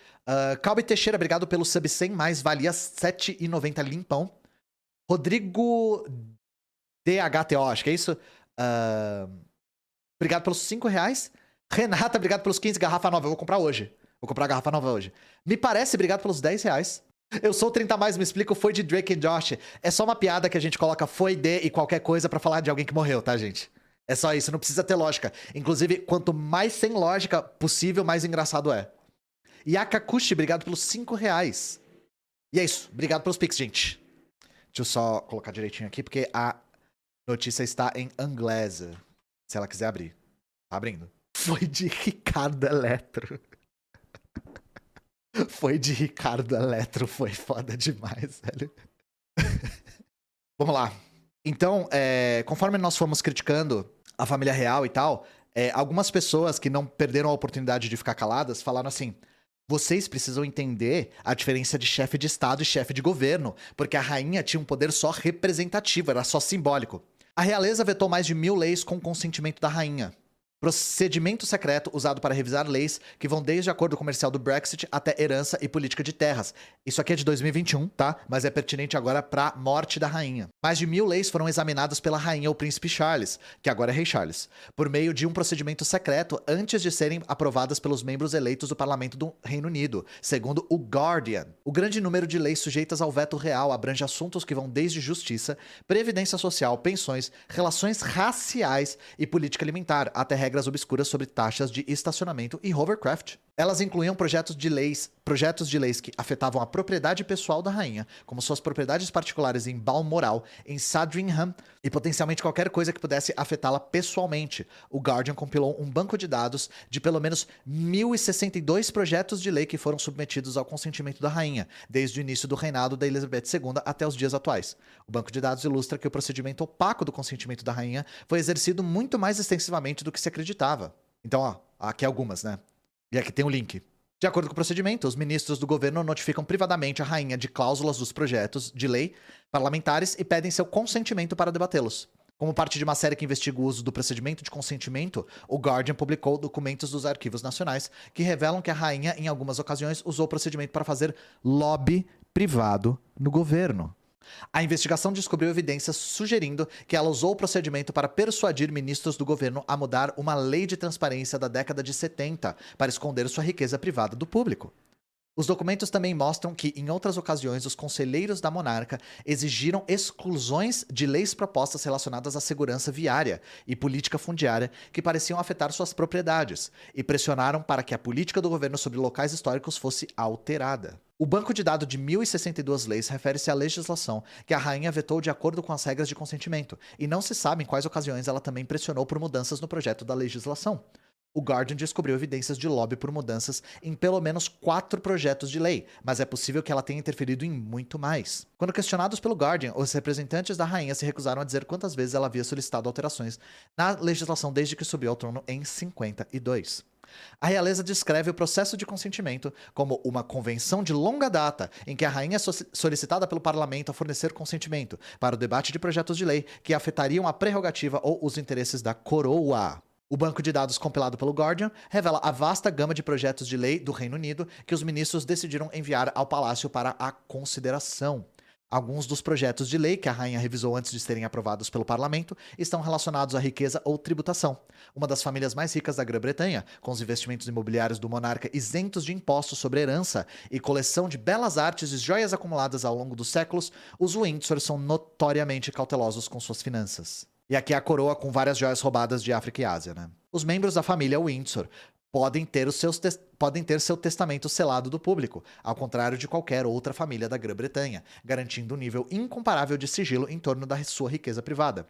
Calbi Teixeira, obrigado pelo sub 100, mais valia 7,90 limpão. Rodrigo DHTO, acho que é isso. Obrigado pelos 5 reais. Renata, obrigado pelos 15, garrafa nova, eu vou comprar hoje. Vou comprar a garrafa nova hoje. Me parece, obrigado pelos 10 reais. Eu sou 30 mais, me explico, foi de Drake e Josh. É só uma piada que a gente coloca foi de e qualquer coisa pra falar de alguém que morreu, tá, gente? É só isso, não precisa ter lógica. Inclusive, quanto mais sem lógica possível, mais engraçado é. Yakakushi, obrigado pelos 5 reais. E é isso, obrigado pelos pics, gente. Deixa eu só colocar direitinho aqui, porque a notícia está em inglês. Se ela quiser abrir. Tá abrindo. Foi de Ricardo Eletro. Foi de Ricardo Eletro, foi foda demais, velho. Vamos lá. Então, conforme nós fomos criticando a família real e tal, algumas pessoas que não perderam a oportunidade de ficar caladas falaram assim: vocês precisam entender a diferença de chefe de estado e chefe de governo, porque a rainha tinha um poder só representativo, era só simbólico. A realeza vetou mais de 1000 leis com consentimento da rainha. Procedimento secreto usado para revisar leis que vão desde acordo comercial do Brexit até herança e política de terras. Isso aqui é de 2021, tá? Mas é pertinente agora pra morte da rainha. Mais de 1000 leis foram examinadas pela rainha ou príncipe Charles, que agora é rei Charles, por meio de um procedimento secreto antes de serem aprovadas pelos membros eleitos do parlamento do Reino Unido, segundo o Guardian. O grande número de leis sujeitas ao veto real abrange assuntos que vão desde justiça, previdência social, pensões, relações raciais e política alimentar, até regras obscuras sobre taxas de estacionamento e hovercraft. Elas incluíam projetos de leis que afetavam a propriedade pessoal da rainha, como suas propriedades particulares em Balmoral, em Sandringham, e potencialmente qualquer coisa que pudesse afetá-la pessoalmente. O Guardian compilou um banco de dados de pelo menos 1062 projetos de lei que foram submetidos ao consentimento da rainha, desde o início do reinado da Elizabeth II até os dias atuais. O banco de dados ilustra que o procedimento opaco do consentimento da rainha foi exercido muito mais extensivamente do que se acreditava. Então, aqui algumas, né? E aqui tem o link. De acordo com o procedimento, os ministros do governo notificam privadamente a rainha de cláusulas dos projetos de lei parlamentares e pedem seu consentimento para debatê-los. Como parte de uma série que investiga o uso do procedimento de consentimento, o Guardian publicou documentos dos arquivos nacionais que revelam que a rainha, em algumas ocasiões, usou o procedimento para fazer lobby privado no governo. A investigação descobriu evidências sugerindo que ela usou o procedimento para persuadir ministros do governo a mudar uma lei de transparência da década de 70 para esconder sua riqueza privada do público. Os documentos também mostram que, em outras ocasiões, os conselheiros da monarca exigiram exclusões de leis propostas relacionadas à segurança viária e política fundiária que pareciam afetar suas propriedades, e pressionaram para que a política do governo sobre locais históricos fosse alterada. O banco de dados de 1062 leis refere-se à legislação que a rainha vetou de acordo com as regras de consentimento, e não se sabe em quais ocasiões ela também pressionou por mudanças no projeto da legislação. O Guardian descobriu evidências de lobby por mudanças em pelo menos 4 projetos de lei, mas é possível que ela tenha interferido em muito mais. Quando questionados pelo Guardian, os representantes da rainha se recusaram a dizer quantas vezes ela havia solicitado alterações na legislação desde que subiu ao trono em 52. A realeza descreve o processo de consentimento como uma convenção de longa data em que a rainha é solicitada pelo parlamento a fornecer consentimento para o debate de projetos de lei que afetariam a prerrogativa ou os interesses da coroa. O banco de dados compilado pelo Guardian revela a vasta gama de projetos de lei do Reino Unido que os ministros decidiram enviar ao palácio para a consideração. Alguns dos projetos de lei que a rainha revisou antes de serem aprovados pelo parlamento estão relacionados à riqueza ou tributação. Uma das famílias mais ricas da Grã-Bretanha, com os investimentos imobiliários do monarca isentos de impostos sobre herança e coleção de belas artes e joias acumuladas ao longo dos séculos, os Windsor são notoriamente cautelosos com suas finanças. E aqui é a coroa com várias joias roubadas de África e Ásia, né? Os membros da família Windsor podem ter seu testamento selado do público, ao contrário de qualquer outra família da Grã-Bretanha, garantindo um nível incomparável de sigilo em torno da sua riqueza privada.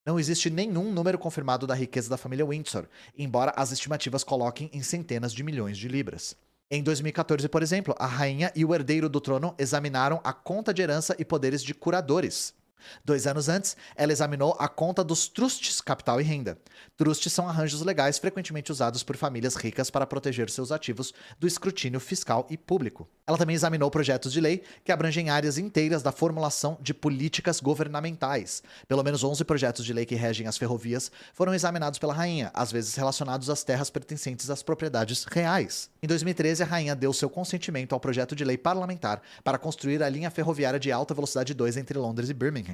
Não existe nenhum número confirmado da riqueza da família Windsor, embora as estimativas coloquem em centenas de milhões de libras. Em 2014, por exemplo, a rainha e o herdeiro do trono examinaram a conta de herança e poderes de curadores. 2 anos antes, ela examinou a conta dos trusts capital e renda. Trusts são arranjos legais frequentemente usados por famílias ricas para proteger seus ativos do escrutínio fiscal e público. Ela também examinou projetos de lei que abrangem áreas inteiras da formulação de políticas governamentais. Pelo menos 11 projetos de lei que regem as ferrovias foram examinados pela rainha, às vezes relacionados às terras pertencentes às propriedades reais. Em 2013, a rainha deu seu consentimento ao projeto de lei parlamentar para construir a linha ferroviária de alta velocidade 2 entre Londres e Birmingham.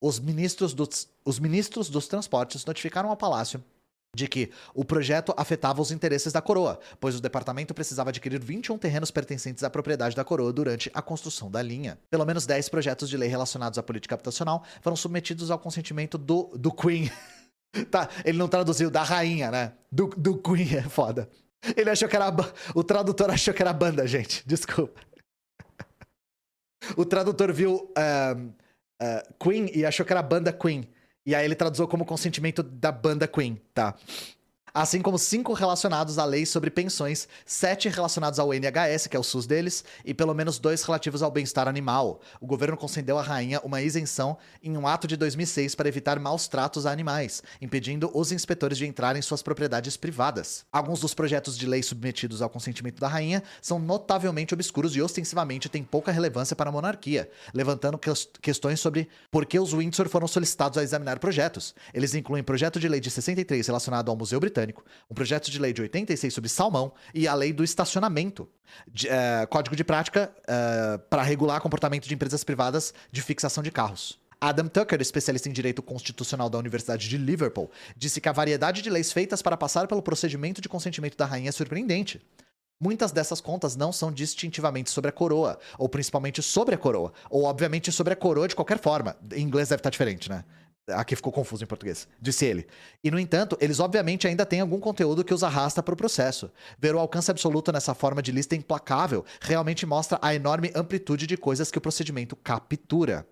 Os ministros dos transportes notificaram ao palácio de que o projeto afetava os interesses da coroa, pois o departamento precisava adquirir 21 terrenos pertencentes à propriedade da coroa durante a construção da linha. Pelo menos 10 projetos de lei relacionados à política habitacional foram submetidos ao consentimento do Queen. Tá, ele não traduziu da rainha, né? Do Queen é foda. Ele achou que era... O tradutor achou que era banda, gente. Desculpa. O tradutor viu... Queen e achou que era a banda Queen. E aí ele traduziu como consentimento da banda Queen, tá? Assim como 5 relacionados à lei sobre pensões, 7 relacionados ao NHS, que é o SUS deles, e pelo menos 2 relativos ao bem-estar animal. O governo concedeu à rainha uma isenção em um ato de 2006 para evitar maus tratos a animais, impedindo os inspetores de entrar em suas propriedades privadas. Alguns dos projetos de lei submetidos ao consentimento da rainha são notavelmente obscuros e ostensivamente têm pouca relevância para a monarquia, levantando questões sobre por que os Windsor foram solicitados a examinar projetos. Eles incluem projeto de lei de 63 relacionado ao Museu Britânico, um projeto de lei de 86 sobre salmão e a lei do estacionamento. Código de prática para regular comportamento de empresas privadas de fixação de carros. Adam Tucker, especialista em direito constitucional da Universidade de Liverpool, disse que a variedade de leis feitas para passar pelo procedimento de consentimento da rainha é surpreendente. Muitas dessas contas não são distintivamente sobre a coroa, ou principalmente sobre a coroa, ou obviamente sobre a coroa de qualquer forma. Em inglês deve estar diferente, né? Aqui ficou confuso em português, disse ele. E, no entanto, eles obviamente ainda têm algum conteúdo que os arrasta para o processo. Ver o alcance absoluto nessa forma de lista implacável realmente mostra a enorme amplitude de coisas que o procedimento captura.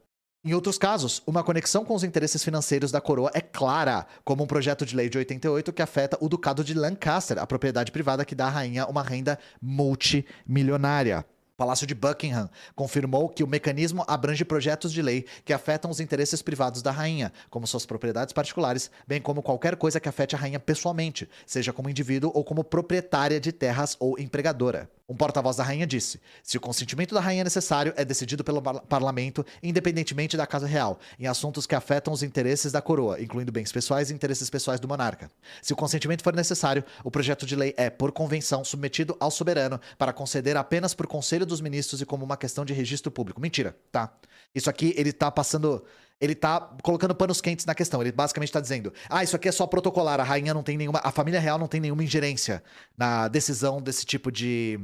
Em outros casos, uma conexão com os interesses financeiros da coroa é clara, como um projeto de lei de 88 que afeta o Ducado de Lancaster, a propriedade privada que dá à rainha uma renda multimilionária. O Palácio de Buckingham confirmou que o mecanismo abrange projetos de lei que afetam os interesses privados da rainha, como suas propriedades particulares, bem como qualquer coisa que afete a rainha pessoalmente, seja como indivíduo ou como proprietária de terras ou empregadora. Um porta-voz da rainha disse: se o consentimento da rainha é necessário, é decidido pelo parlamento, independentemente da Casa Real, em assuntos que afetam os interesses da coroa, incluindo bens pessoais e interesses pessoais do monarca. Se o consentimento for necessário, o projeto de lei é, por convenção, submetido ao soberano para conceder apenas por conselho dos ministros e como uma questão de registro público. Mentira, tá? Isso aqui, ele tá passando... Ele tá colocando panos quentes na questão. Ele basicamente tá dizendo: isso aqui é só protocolar, a rainha não tem nenhuma... A família real não tem nenhuma ingerência na decisão desse tipo de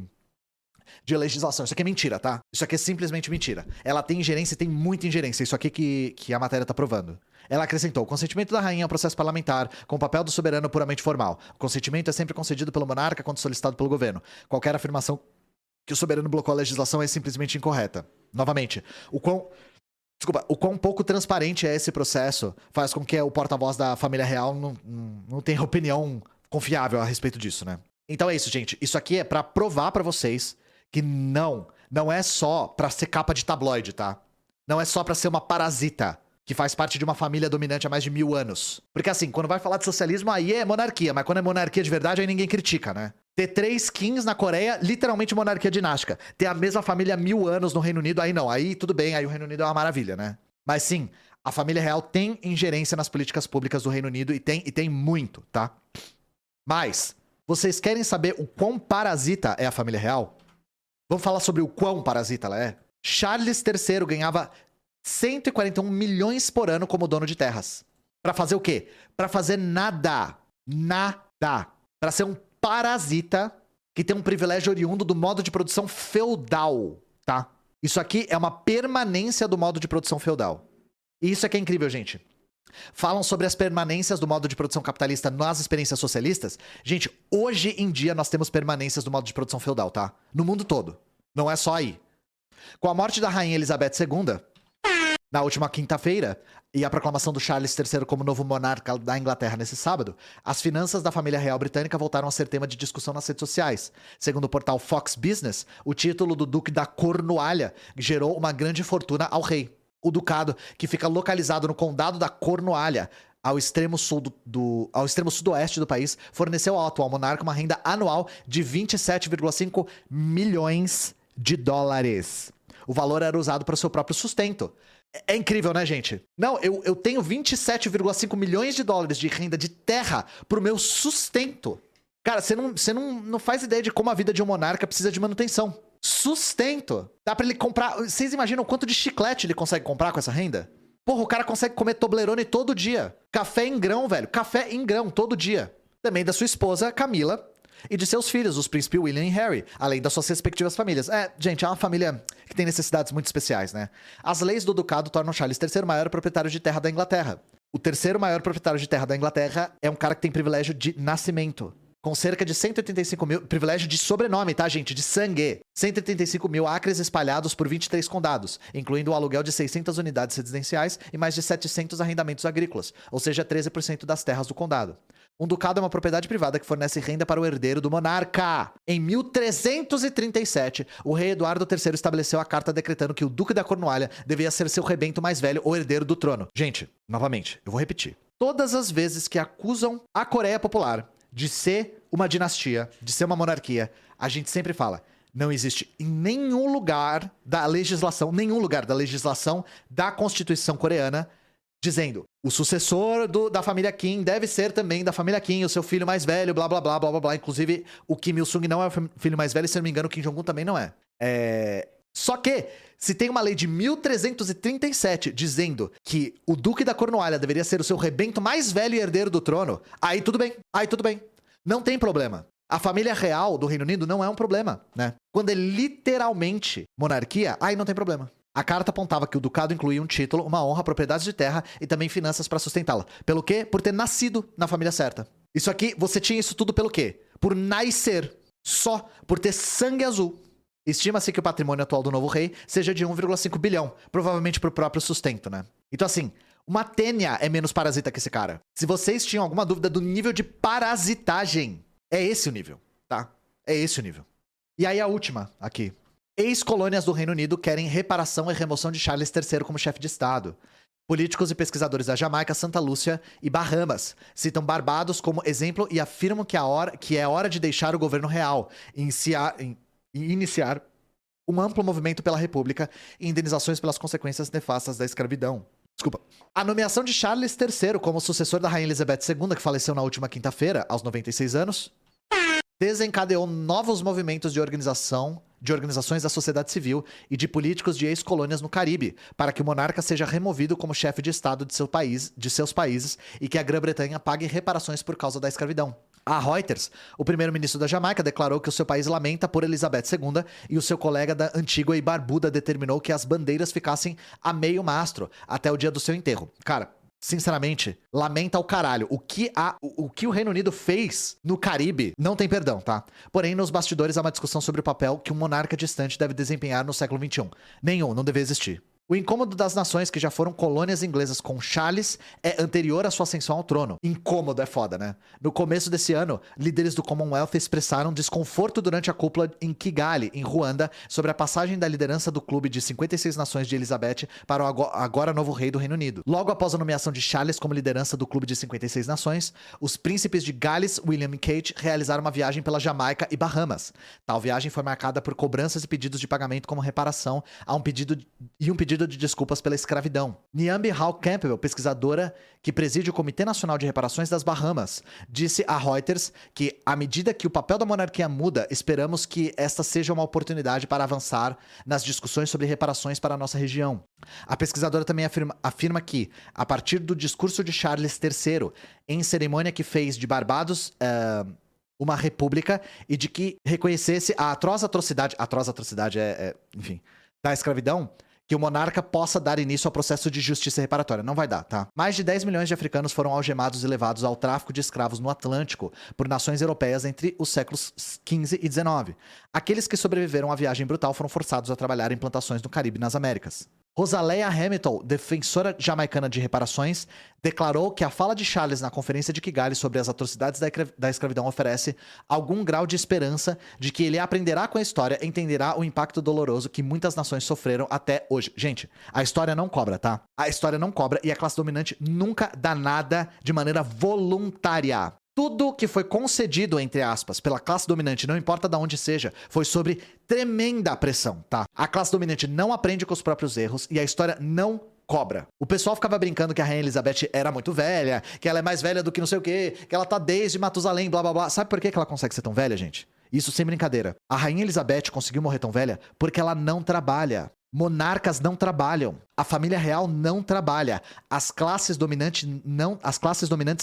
de legislação. Isso aqui é mentira, tá? Isso aqui é simplesmente mentira. Ela tem ingerência e tem muita ingerência. Isso aqui que a matéria tá provando. Ela acrescentou: o consentimento da rainha é um processo parlamentar, com o papel do soberano puramente formal. O consentimento é sempre concedido pelo monarca quando solicitado pelo governo. Qualquer afirmação que o soberano bloqueou a legislação é simplesmente incorreta. Novamente, o quão pouco transparente é esse processo faz com que o porta-voz da família real não tenha opinião confiável a respeito disso, né? Então é isso, gente. Isso aqui é pra provar pra vocês que não é só pra ser capa de tabloide, tá? Não é só pra ser uma parasita que faz parte de uma família dominante há mais de 1000 anos. Porque assim, quando vai falar de socialismo, aí é monarquia. Mas quando é monarquia de verdade, aí ninguém critica, né? Ter 3 kings na Coreia, literalmente monarquia dinástica. Ter a mesma família há 1000 anos no Reino Unido, aí não. Aí tudo bem, aí o Reino Unido é uma maravilha, né? Mas sim, a família real tem ingerência nas políticas públicas do Reino Unido e tem muito, tá? Mas, vocês querem saber o quão parasita é a família real? Vamos falar sobre o quão parasita ela é? Charles III ganhava 141 milhões por ano como dono de terras. Pra fazer o quê? Pra fazer nada. Nada. Pra ser um parasita que tem um privilégio oriundo do modo de produção feudal, tá? Isso aqui é uma permanência do modo de produção feudal. E isso aqui é incrível, gente. Falam sobre as permanências do modo de produção capitalista nas experiências socialistas. Gente, hoje em dia nós temos permanências do modo de produção feudal, tá? No mundo todo. Não é só aí. Com a morte da rainha Elizabeth II, na última quinta-feira, e a proclamação do Charles III como novo monarca da Inglaterra nesse sábado, as finanças da família real britânica voltaram a ser tema de discussão nas redes sociais. Segundo o portal Fox Business, o título do Duque da Cornualha gerou uma grande fortuna ao rei. O ducado, que fica localizado no condado da Cornualha, ao extremo sudoeste do país, forneceu ao atual monarca uma renda anual de 27,5 milhões de dólares. O valor era usado para o seu próprio sustento. É incrível, né, gente? Não, eu tenho 27,5 milhões de dólares de renda de terra pro meu sustento. Cara, você não faz ideia de como a vida de um monarca precisa de manutenção. Sustento. Dá pra ele comprar... Vocês imaginam quanto de chiclete ele consegue comprar com essa renda? Porra, o cara consegue comer Toblerone todo dia. Café em grão, velho. Café em grão, todo dia. Também da sua esposa, Camila, e de seus filhos, os príncipes William e Harry, além das suas respectivas famílias. Gente, é uma família que tem necessidades muito especiais, né? As leis do ducado tornam Charles III o maior proprietário de terra da Inglaterra. O terceiro maior proprietário de terra da Inglaterra é um cara que tem privilégio de nascimento. Com cerca de 185 mil... Privilégio de sobrenome, tá, gente? De sangue. 185 mil acres espalhados por 23 condados, incluindo o aluguel de 600 unidades residenciais e mais de 700 arrendamentos agrícolas, ou seja, 13% das terras do condado. Um ducado é uma propriedade privada que fornece renda para o herdeiro do monarca. Em 1337, o rei Eduardo III estabeleceu a carta decretando que o Duque da Cornualha devia ser seu rebento mais velho ou herdeiro do trono. Gente, novamente, eu vou repetir. Todas as vezes que acusam a Coreia Popular de ser uma dinastia, de ser uma monarquia, a gente sempre fala: não existe em nenhum lugar da legislação da Constituição coreana dizendo o sucessor da família Kim deve ser também da família Kim, o seu filho mais velho, blá blá blá blá blá blá. Inclusive, o Kim Il-sung não é o filho mais velho, e se não me engano, o Kim Jong-un também não é. Só que, se tem uma lei de 1337 dizendo que o Duque da Cornualha deveria ser o seu rebento mais velho e herdeiro do trono, aí tudo bem. Não tem problema. A família real do Reino Unido não é um problema, né? Quando é literalmente monarquia, aí não tem problema. A carta apontava que o ducado incluía um título, uma honra, propriedades de terra e também finanças para sustentá-la. Pelo quê? Por ter nascido na família certa. Isso aqui, você tinha isso tudo pelo quê? Por nascer. Só por ter sangue azul. Estima-se que o patrimônio atual do novo rei seja de 1,5 bilhão, provavelmente pro próprio sustento, né? Então assim, uma tênia é menos parasita que esse cara. Se vocês tinham alguma dúvida do nível de parasitagem, é esse o nível, tá? É esse o nível. E aí a última aqui. Ex-colônias do Reino Unido querem reparação e remoção de Charles III como chefe de Estado. Políticos e pesquisadores da Jamaica, Santa Lúcia e Bahamas citam Barbados como exemplo e afirmam que é hora de deixar o governo real e iniciar um amplo movimento pela República e indenizações pelas consequências nefastas da escravidão. Desculpa. A nomeação de Charles III como sucessor da Rainha Elizabeth II, que faleceu na última quinta-feira, aos 96 anos, desencadeou novos movimentos de organizações da sociedade civil e de políticos de ex-colônias no Caribe, para que o monarca seja removido como chefe de Estado de seus países e que a Grã-Bretanha pague reparações por causa da escravidão. A Reuters, o primeiro-ministro da Jamaica declarou que o seu país lamenta por Elizabeth II e o seu colega da Antígua e Barbuda determinou que as bandeiras ficassem a meio mastro até o dia do seu enterro. Cara, sinceramente, lamenta o caralho. O que o Reino Unido fez no Caribe não tem perdão, tá? Porém, nos bastidores há uma discussão sobre o papel que um monarca distante deve desempenhar no século XXI. Nenhum, não deve existir. O incômodo das nações que já foram colônias inglesas com Charles é anterior à sua ascensão ao trono. Incômodo é foda, né? No começo desse ano, líderes do Commonwealth expressaram desconforto durante a cúpula em Kigali, em Ruanda, sobre a passagem da liderança do clube de 56 nações de Elizabeth para o agora novo rei do Reino Unido. Logo após a nomeação de Charles como liderança do clube de 56 nações, os príncipes de Gales, William e Kate realizaram uma viagem pela Jamaica e Bahamas. Tal viagem foi marcada por cobranças e pedidos de pagamento como reparação a um pedido de desculpas pela escravidão. Niambi Hall Campbell, pesquisadora que preside o Comitê Nacional de Reparações das Bahamas, disse a Reuters que, à medida que o papel da monarquia muda, esperamos que esta seja uma oportunidade para avançar nas discussões sobre reparações para a nossa região. A pesquisadora também afirma que, a partir do discurso de Charles III, em cerimônia que fez de Barbados uma república e de que reconhecesse a atrocidade enfim, da escravidão, que o monarca possa dar início ao processo de justiça reparatória. Não vai dar, tá? Mais de 10 milhões de africanos foram algemados e levados ao tráfico de escravos no Atlântico por nações europeias entre os séculos XV e XIX. Aqueles que sobreviveram à viagem brutal foram forçados a trabalhar em plantações no Caribe e nas Américas. Rosalia Hamilton, defensora jamaicana de reparações, declarou que a fala de Charles na Conferência de Kigali sobre as atrocidades da escravidão oferece algum grau de esperança de que ele aprenderá com a história e entenderá o impacto doloroso que muitas nações sofreram até hoje. Gente, a história não cobra, tá? A história não cobra e a classe dominante nunca dá nada de maneira voluntária. Tudo que foi concedido, entre aspas, pela classe dominante, não importa de onde seja, foi sobre tremenda pressão, tá? A classe dominante não aprende com os próprios erros e a história não cobra. O pessoal ficava brincando que a Rainha Elizabeth era muito velha, que ela é mais velha do que não sei o quê, que ela tá desde Matusalém, blá blá blá. Sabe por que ela consegue ser tão velha, gente? Isso sem brincadeira. A Rainha Elizabeth conseguiu morrer tão velha porque ela não trabalha. Monarcas não trabalham. A família real não trabalha. As classes dominantes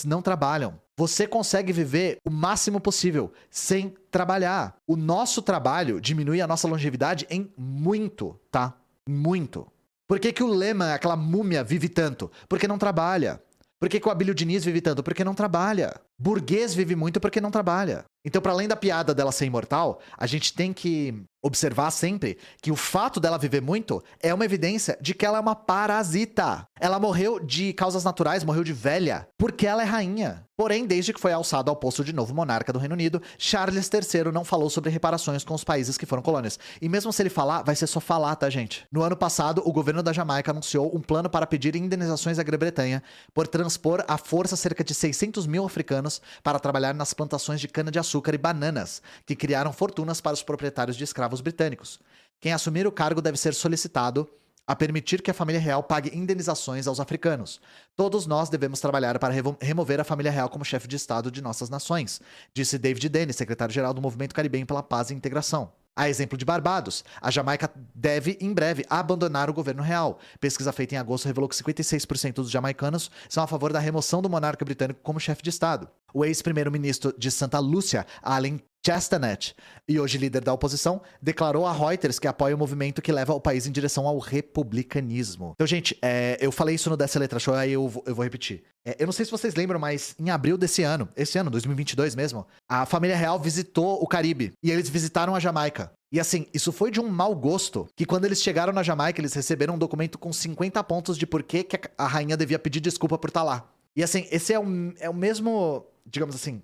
não trabalham. Você consegue viver o máximo possível sem trabalhar. O nosso trabalho diminui a nossa longevidade em muito, tá? Muito. Por que o Lehman, aquela múmia, vive tanto? Porque não trabalha. Por que o Abílio Diniz vive tanto? Porque não trabalha. Burguês vive muito porque não trabalha. Então, para além da piada dela ser imortal, a gente tem que observar sempre que o fato dela viver muito é uma evidência de que ela é uma parasita. Ela morreu de causas naturais, morreu de velha, porque ela é rainha. Porém, desde que foi alçado ao posto de novo monarca do Reino Unido, Charles III não falou sobre reparações com os países que foram colônias. E mesmo se ele falar, vai ser só falar, tá, gente? No ano passado, o governo da Jamaica anunciou um plano para pedir indenizações à Grã-Bretanha por transpor à força cerca de 600 mil africanos para trabalhar nas plantações de cana-de-açúcar e bananas, que criaram fortunas para os proprietários de escravos britânicos. Quem assumir o cargo deve ser solicitado a permitir que a família real pague indenizações aos africanos. Todos nós devemos trabalhar para remover a família real como chefe de Estado de nossas nações, disse David Dennis, secretário-geral do Movimento Caribenho pela Paz e Integração. A exemplo de Barbados, a Jamaica deve, em breve, abandonar o governo real. Pesquisa feita em agosto revelou que 56% dos jamaicanos são a favor da remoção do monarca britânico como chefe de Estado. O ex-primeiro-ministro de Santa Lúcia, Alan Chastanet, e hoje líder da oposição, declarou a Reuters que apoia o movimento que leva o país em direção ao republicanismo. Então, gente, eu falei isso no Dessa Letra Show, aí eu vou repetir. Eu não sei se vocês lembram, mas em abril desse ano, 2022 mesmo, a família real visitou o Caribe e eles visitaram a Jamaica. E assim, isso foi de um mau gosto, que quando eles chegaram na Jamaica, eles receberam um documento com 50 pontos de por que a rainha devia pedir desculpa por estar lá. E assim, esse é o mesmo, digamos assim,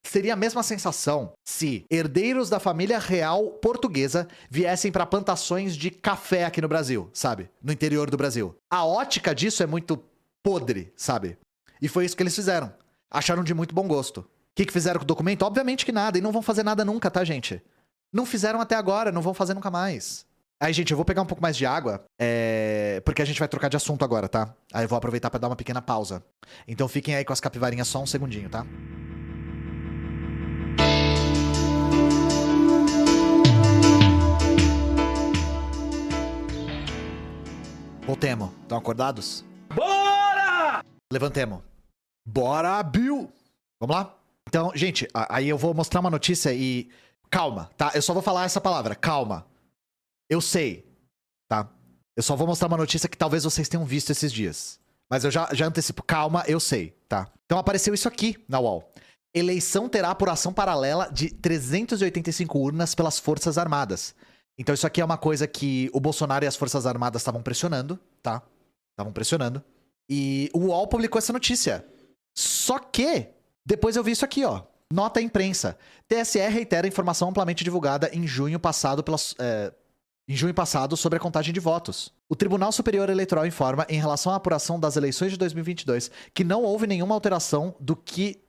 seria a mesma sensação se herdeiros da família real portuguesa viessem para plantações de café aqui no Brasil, sabe? No interior do Brasil. A ótica disso é muito podre, sabe? E foi isso que eles fizeram. Acharam de muito bom gosto. O que fizeram com o documento? Obviamente que nada. E não vão fazer nada nunca, tá, gente? Não fizeram até agora, não vão fazer nunca mais. Aí, gente, eu vou pegar um pouco mais de água, porque a gente vai trocar de assunto agora, tá? Aí eu vou aproveitar pra dar uma pequena pausa. Então fiquem aí com as capivarinhas só um segundinho, tá? Voltemos. Estão acordados? Bora! Levantemos. Bora, Bill! Vamos lá? Então, gente, aí eu vou mostrar uma notícia e... Calma, tá? Eu só vou falar essa palavra, calma. Eu sei, tá? Eu só vou mostrar uma notícia que talvez vocês tenham visto esses dias. Mas eu já antecipo. Calma, eu sei, tá? Então apareceu isso aqui na UOL. Eleição terá apuração paralela de 385 urnas pelas Forças Armadas. Então isso aqui é uma coisa que o Bolsonaro e as Forças Armadas estavam pressionando, tá? Estavam pressionando. E o UOL publicou essa notícia. Só que, depois eu vi isso aqui, ó. Nota à imprensa. TSE reitera informação amplamente divulgada em junho passado sobre a contagem de votos. O Tribunal Superior Eleitoral informa, em relação à apuração das eleições de 2022, que não houve nenhuma alteração do que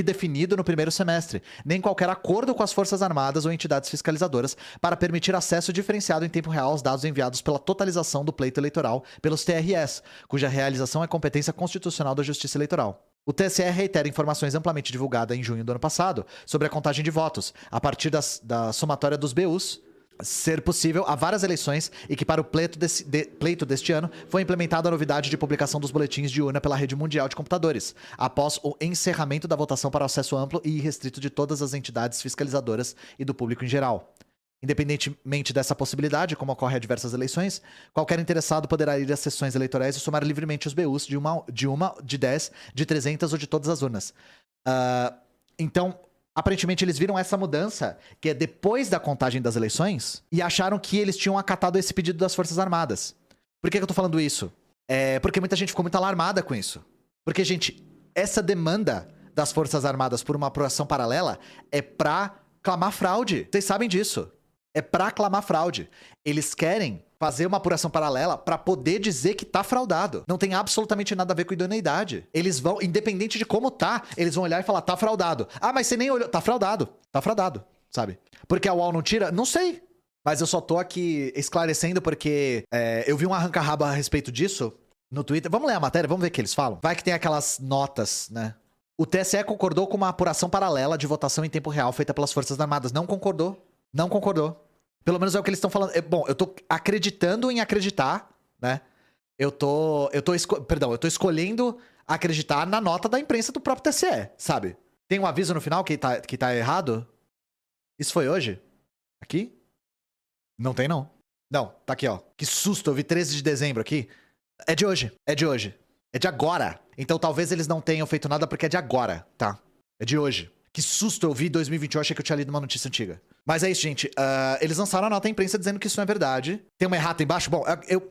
definido no primeiro semestre, nem qualquer acordo com as Forças Armadas ou entidades fiscalizadoras para permitir acesso diferenciado em tempo real aos dados enviados pela totalização do pleito eleitoral pelos TRS, cuja realização é competência constitucional da Justiça Eleitoral. O TSE reitera informações amplamente divulgadas em junho do ano passado sobre a contagem de votos, a partir da somatória dos BUs, ser possível a várias eleições e que para o pleito deste ano foi implementada a novidade de publicação dos boletins de urna pela rede mundial de computadores, após o encerramento da votação para acesso amplo e irrestrito de todas as entidades fiscalizadoras e do público em geral. Independentemente dessa possibilidade, como ocorre a diversas eleições, qualquer interessado poderá ir às sessões eleitorais e somar livremente os BUs de 10, de 300 ou de todas as urnas. Então, aparentemente eles viram essa mudança, que é depois da contagem das eleições, e acharam que eles tinham acatado esse pedido das Forças Armadas. Por que eu tô falando isso? Porque muita gente ficou muito alarmada com isso. Porque, gente, essa demanda das Forças Armadas por uma apuração paralela é pra clamar fraude. Vocês sabem disso. É pra clamar fraude. Eles querem fazer uma apuração paralela pra poder dizer que tá fraudado. Não tem absolutamente nada a ver com idoneidade. Eles vão, independente de como tá, eles vão olhar e falar, tá fraudado. Ah, mas você nem olhou. Tá fraudado, sabe? Porque a UOL não tira? Não sei. Mas eu só tô aqui esclarecendo porque eu vi um arranca-rabo a respeito disso no Twitter. Vamos ler a matéria, vamos ver o que eles falam. Vai que tem aquelas notas, né? O TSE concordou com uma apuração paralela de votação em tempo real feita pelas Forças Armadas. Não concordou. Não concordou. Pelo menos é o que eles estão falando. Bom, eu tô acreditando em acreditar, né? Eu tô escolhendo acreditar na nota da imprensa do próprio TSE, sabe? Tem um aviso no final que tá errado? Isso foi hoje? Aqui? Não tem, não. Não, tá aqui, ó. Que susto, eu vi 13 de dezembro aqui. É de hoje. É de agora. Então talvez eles não tenham feito nada porque é de agora, tá? É de hoje. Que susto, eu vi 2021, achei que eu tinha lido uma notícia antiga. Mas é isso, gente. Eles lançaram a nota à imprensa dizendo que isso não é verdade. Tem uma errata embaixo? Bom,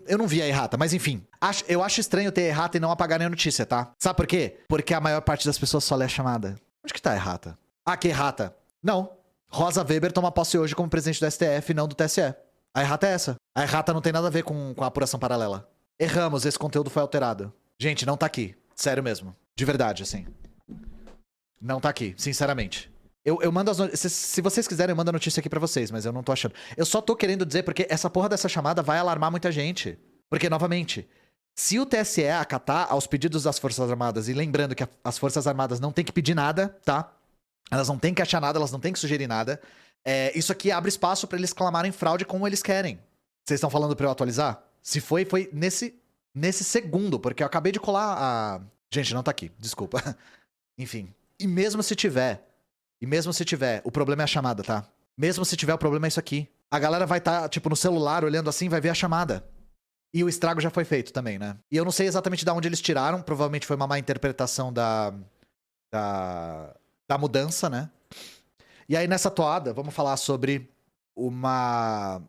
eu não vi a errata, mas enfim. Eu acho estranho ter errata e não apagarem a notícia, tá? Sabe por quê? Porque a maior parte das pessoas só lê a chamada. Onde que tá a errata? Ah, que errata. Não. Rosa Weber toma posse hoje como presidente do STF e não do TSE. A errata é essa. A errata não tem nada a ver com a apuração paralela. Erramos, esse conteúdo foi alterado. Gente, não tá aqui. Sério mesmo. De verdade, assim. Não tá aqui, sinceramente. Eu mando as notícias. Se vocês quiserem, eu mando a notícia aqui pra vocês, mas eu não tô achando. Eu só tô querendo dizer porque essa porra dessa chamada vai alarmar muita gente. Porque, novamente, se o TSE acatar aos pedidos das Forças Armadas, e lembrando que as Forças Armadas não tem que pedir nada, tá? Elas não têm que achar nada, elas não têm que sugerir nada. Isso aqui abre espaço pra eles clamarem fraude como eles querem. Vocês estão falando pra eu atualizar? Se foi nesse segundo, porque eu acabei de colar a... Gente, não tá aqui, desculpa. Enfim. E mesmo se tiver, o problema é a chamada, tá? Mesmo se tiver, o problema é isso aqui. A galera vai estar, tipo, no celular, olhando assim, vai ver a chamada. E o estrago já foi feito também, né? E eu não sei exatamente de onde eles tiraram, provavelmente foi uma má interpretação da mudança, né? E aí, nessa toada, vamos falar sobre uma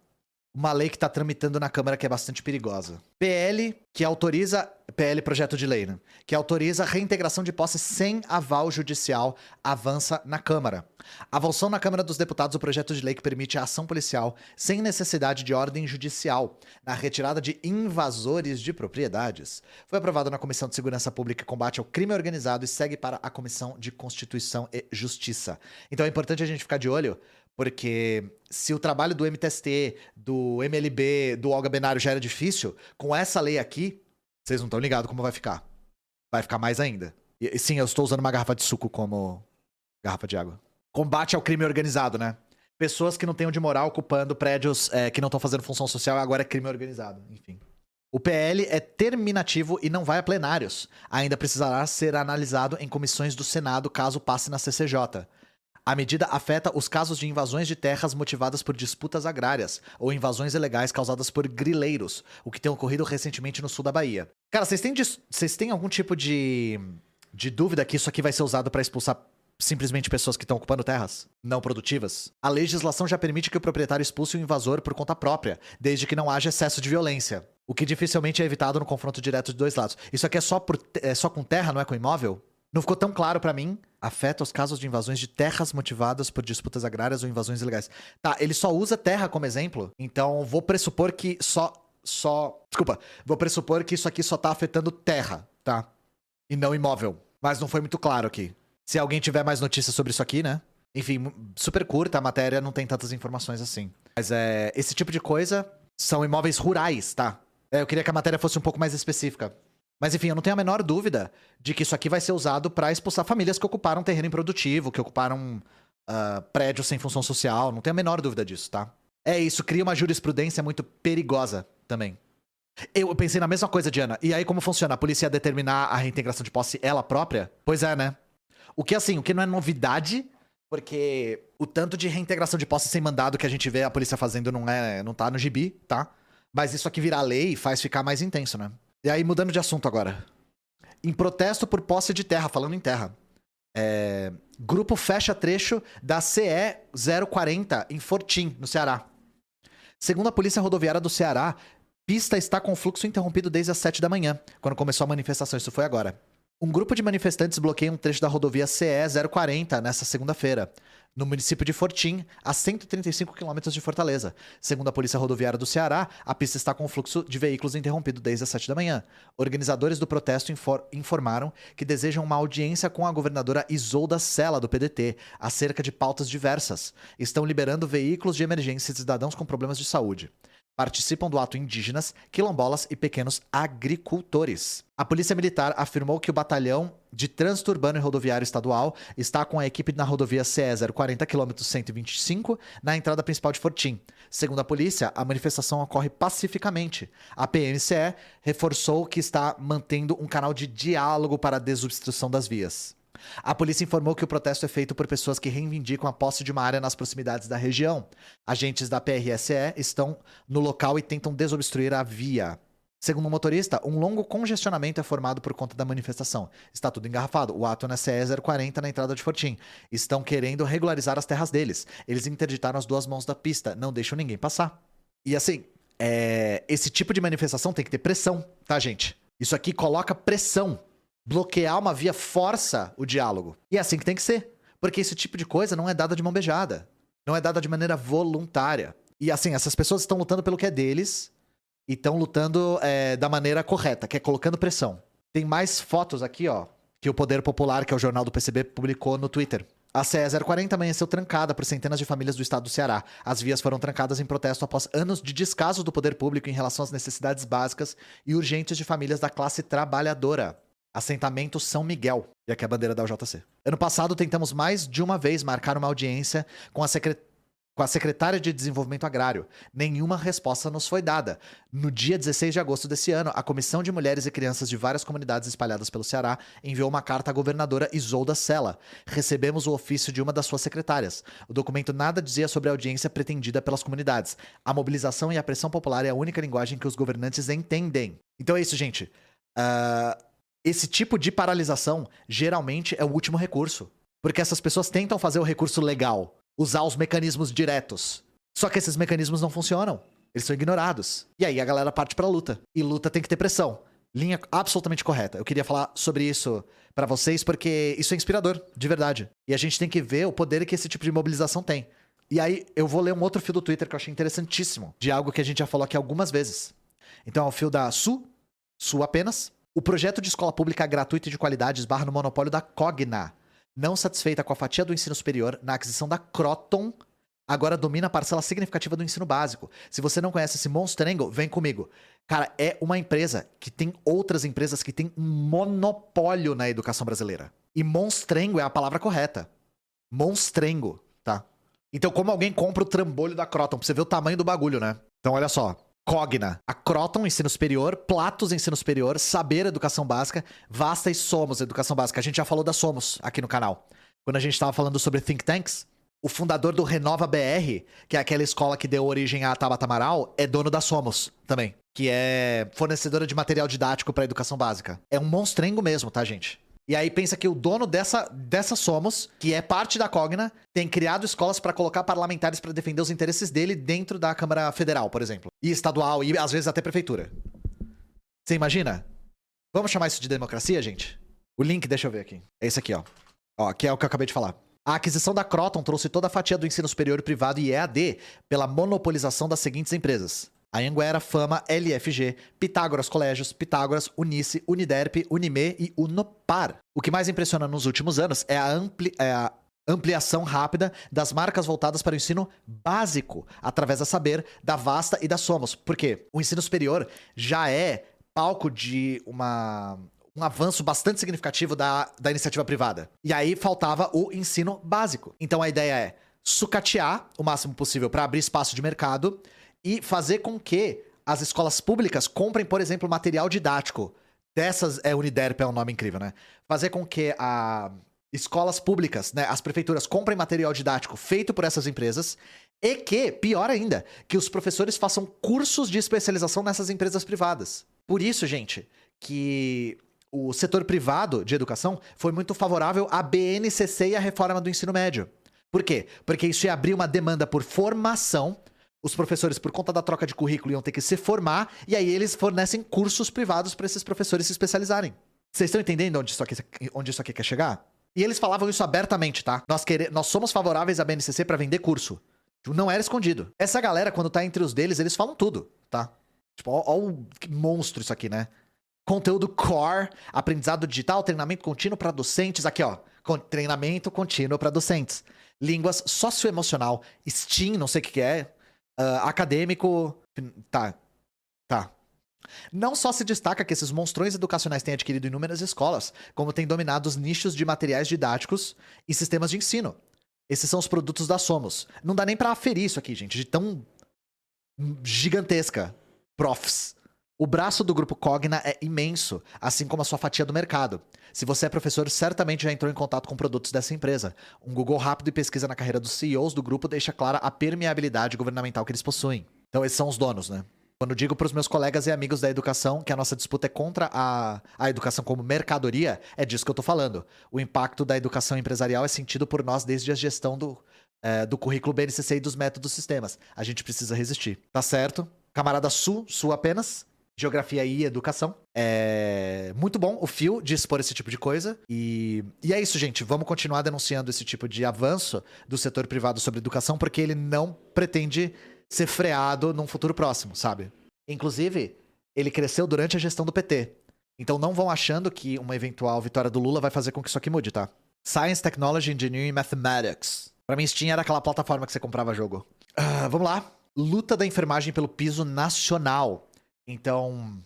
lei que tá tramitando na Câmara que é bastante perigosa. PL projeto de lei, né? Que autoriza a reintegração de posse sem aval judicial, avança na Câmara. Avançou na Câmara dos Deputados o projeto de lei que permite a ação policial sem necessidade de ordem judicial na retirada de invasores de propriedades. Foi aprovado na Comissão de Segurança Pública e Combate ao Crime Organizado e segue para a Comissão de Constituição e Justiça. Então é importante a gente ficar de olho, porque se o trabalho do MTST, do MLB, do Olga Benário já era difícil, com essa lei aqui, vocês não estão ligados como vai ficar. Vai ficar mais ainda. E sim, eu estou usando uma garrafa de suco como garrafa de água. Combate ao crime organizado, né? Pessoas que não têm de moral ocupando prédios que não estão fazendo função social, agora é crime organizado. Enfim. O PL é terminativo e não vai a plenários. Ainda precisará ser analisado em comissões do Senado caso passe na CCJ. A medida afeta os casos de invasões de terras motivadas por disputas agrárias ou invasões ilegais causadas por grileiros, o que tem ocorrido recentemente no sul da Bahia. Cara, vocês têm algum tipo de dúvida que isso aqui vai ser usado para expulsar simplesmente pessoas que estão ocupando terras não produtivas? A legislação já permite que o proprietário expulse o invasor por conta própria, desde que não haja excesso de violência, o que dificilmente é evitado no confronto direto de dois lados. Isso aqui é só com terra, não é com imóvel? Não ficou tão claro pra mim. Afeta os casos de invasões de terras motivadas por disputas agrárias ou invasões ilegais. Tá, ele só usa terra como exemplo, então vou pressupor que vou pressupor que isso aqui só tá afetando terra, tá? E não imóvel. Mas não foi muito claro aqui. Se alguém tiver mais notícias sobre isso aqui, né? Enfim, super curta, a matéria não tem tantas informações assim. Mas esse tipo de coisa são imóveis rurais, tá? Eu queria que a matéria fosse um pouco mais específica. Mas enfim, eu não tenho a menor dúvida de que isso aqui vai ser usado pra expulsar famílias que ocuparam terreno improdutivo, que ocuparam prédios sem função social. Não tenho a menor dúvida disso, tá? Isso cria uma jurisprudência muito perigosa também. Eu pensei na mesma coisa, Diana. E aí como funciona? A polícia ia determinar a reintegração de posse ela própria? Pois é, né? O que não é novidade, porque o tanto de reintegração de posse sem mandado que a gente vê a polícia fazendo não tá no gibi, tá? Mas isso aqui virar lei faz ficar mais intenso, né? E aí, mudando de assunto agora. Em protesto por posse de terra, falando em terra. Grupo fecha trecho da CE 040 em Fortim, no Ceará. Segundo a Polícia Rodoviária do Ceará, pista está com fluxo interrompido desde as 7 da manhã, quando começou a manifestação. Isso foi agora. Um grupo de manifestantes bloqueia um trecho da rodovia CE 040 nesta segunda-feira, no município de Fortim, a 135 quilômetros de Fortaleza. Segundo a Polícia Rodoviária do Ceará, a pista está com o fluxo de veículos interrompido desde as 7 da manhã. Organizadores do protesto informaram que desejam uma audiência com a governadora Isolda Sela, do PDT, acerca de pautas diversas. Estão liberando veículos de emergência de cidadãos com problemas de saúde. Participam do ato indígenas, quilombolas e pequenos agricultores. A Polícia Militar afirmou que o Batalhão de Trânsito Urbano e Rodoviário Estadual está com a equipe na rodovia CE 040 km 125 na entrada principal de Fortim. Segundo a polícia, a manifestação ocorre pacificamente. A PMCE reforçou que está mantendo um canal de diálogo para a desobstrução das vias. A polícia informou que o protesto é feito por pessoas que reivindicam a posse de uma área nas proximidades da região. Agentes da PRSE estão no local e tentam desobstruir a via. Segundo o motorista, um longo congestionamento é formado por conta da manifestação. Está tudo engarrafado. O ato na CE 040 na entrada de Fortim. Estão querendo regularizar as terras deles. Eles interditaram as duas mãos da pista. Não deixam ninguém passar. E assim, esse tipo de manifestação tem que ter pressão, tá, gente? Isso aqui coloca pressão. Bloquear uma via força o diálogo. E é assim que tem que ser. Porque esse tipo de coisa não é dada de mão beijada. Não é dada de maneira voluntária. E assim, essas pessoas estão lutando pelo que é deles e estão lutando da maneira correta, que é colocando pressão. Tem mais fotos aqui, ó, que o Poder Popular, que é o jornal do PCB, publicou no Twitter. A CE 040 amanheceu trancada por centenas de famílias do estado do Ceará. As vias foram trancadas em protesto após anos de descaso do poder público em relação às necessidades básicas e urgentes de famílias da classe trabalhadora. Assentamento São Miguel, e aqui é a bandeira da UJC. Ano passado, tentamos mais de uma vez marcar uma audiência com a secretária de Desenvolvimento Agrário. Nenhuma resposta nos foi dada. No dia 16 de agosto desse ano, a Comissão de Mulheres e Crianças de várias comunidades espalhadas pelo Ceará enviou uma carta à governadora Isolda Sela. Recebemos o ofício de uma das suas secretárias. O documento nada dizia sobre a audiência pretendida pelas comunidades. A mobilização e a pressão popular é a única linguagem que os governantes entendem. Então é isso, gente. Esse tipo de paralisação geralmente é o último recurso. Porque essas pessoas tentam fazer o recurso legal, usar os mecanismos diretos. Só que esses mecanismos não funcionam. Eles são ignorados. E aí a galera parte pra luta. E luta tem que ter pressão. Linha absolutamente correta. Eu queria falar sobre isso pra vocês porque isso é inspirador, de verdade. E a gente tem que ver o poder que esse tipo de mobilização tem. E aí eu vou ler um outro fio do Twitter que eu achei interessantíssimo. De algo que a gente já falou aqui algumas vezes. Então é o fio da Su apenas. O projeto de escola pública gratuita e de qualidade esbarra no monopólio da Cogna. Não satisfeita com a fatia do ensino superior, na aquisição da Croton, agora domina a parcela significativa do ensino básico. Se você não conhece esse monstrengo, vem comigo. Cara, é uma empresa que tem outras empresas que têm um monopólio na educação brasileira. E monstrengo é a palavra correta. Monstrengo, tá? Então como alguém compra o trambolho da Croton? Pra você ver o tamanho do bagulho, né? Então olha só. Cogna, a Croton, ensino superior, Platos, ensino superior, Saber, educação básica, Vasta e Somos, educação básica. A gente já falou da Somos aqui no canal. Quando a gente tava falando sobre think tanks, o fundador do Renova BR, que é aquela escola que deu origem à Tabata Amaral, é dono da Somos também, que é fornecedora de material didático para educação básica. É um monstrengo mesmo, tá, gente? E aí pensa que o dono dessa Somos, que é parte da Cogna, tem criado escolas para colocar parlamentares para defender os interesses dele dentro da Câmara Federal, por exemplo. E estadual, e às vezes até prefeitura. Você imagina? Vamos chamar isso de democracia, gente? O link, deixa eu ver aqui. É esse aqui, ó. Ó, que é o que eu acabei de falar. A aquisição da Croton trouxe toda a fatia do ensino superior privado e EAD pela monopolização das seguintes empresas: Anhanguera, Fama, LFG, Pitágoras Colégios, Pitágoras, Unice, Uniderp, Unime e Unopar. O que mais impressiona nos últimos anos é a ampliação rápida das marcas voltadas para o ensino básico, através da Saber, da Vasta e da Somos. Por quê? O ensino superior já é palco de um avanço bastante significativo da iniciativa privada. E aí faltava o ensino básico. Então a ideia é sucatear o máximo possível para abrir espaço de mercado e fazer com que as escolas públicas comprem, por exemplo, material didático. Dessas, Uniderp é um nome incrível, né? Fazer com que escolas públicas, né, as prefeituras comprem material didático feito por essas empresas e que, pior ainda, que os professores façam cursos de especialização nessas empresas privadas. Por isso, gente, que o setor privado de educação foi muito favorável à BNCC e à reforma do ensino médio. Por quê? Porque isso ia abrir uma demanda por formação. Os professores, por conta da troca de currículo, iam ter que se formar, e aí eles fornecem cursos privados para esses professores se especializarem. Vocês estão entendendo onde isso aqui quer chegar? E eles falavam isso abertamente, tá? Nós somos favoráveis à BNCC para vender curso. Não era escondido. Essa galera, quando tá entre os deles, eles falam tudo, tá? Tipo, ó o monstro isso aqui, né? Conteúdo core, aprendizado digital, treinamento contínuo para docentes. Aqui, ó. Treinamento contínuo para docentes. Línguas socioemocional, STEAM, não sei o que é. Acadêmico. Tá. Não só se destaca que esses monstrões educacionais têm adquirido inúmeras escolas, como têm dominado os nichos de materiais didáticos e sistemas de ensino. Esses são os produtos da Somos. Não dá nem pra aferir isso aqui, gente, de tão gigantesca. Profs. O braço do grupo Cogna é imenso, assim como a sua fatia do mercado. Se você é professor, certamente já entrou em contato com produtos dessa empresa. Um Google rápido e pesquisa na carreira dos CEOs do grupo deixa clara a permeabilidade governamental que eles possuem. Então esses são os donos, né? Quando digo para os meus colegas e amigos da educação que a nossa disputa é contra a educação como mercadoria, é disso que eu tô falando. O impacto da educação empresarial é sentido por nós desde a gestão do currículo BNCC e dos métodos sistemas. A gente precisa resistir. Tá certo? Camarada Su apenas. Geografia e educação. É muito bom o fio de expor esse tipo de coisa. E é isso, gente. Vamos continuar denunciando esse tipo de avanço do setor privado sobre educação, porque ele não pretende ser freado num futuro próximo, sabe? Inclusive, ele cresceu durante a gestão do PT. Então não vão achando que uma eventual vitória do Lula vai fazer com que isso aqui mude, tá? Science, Technology, Engineering e Mathematics. Pra mim, Steam era aquela plataforma que você comprava jogo. Vamos lá. Luta da enfermagem pelo piso nacional. Então,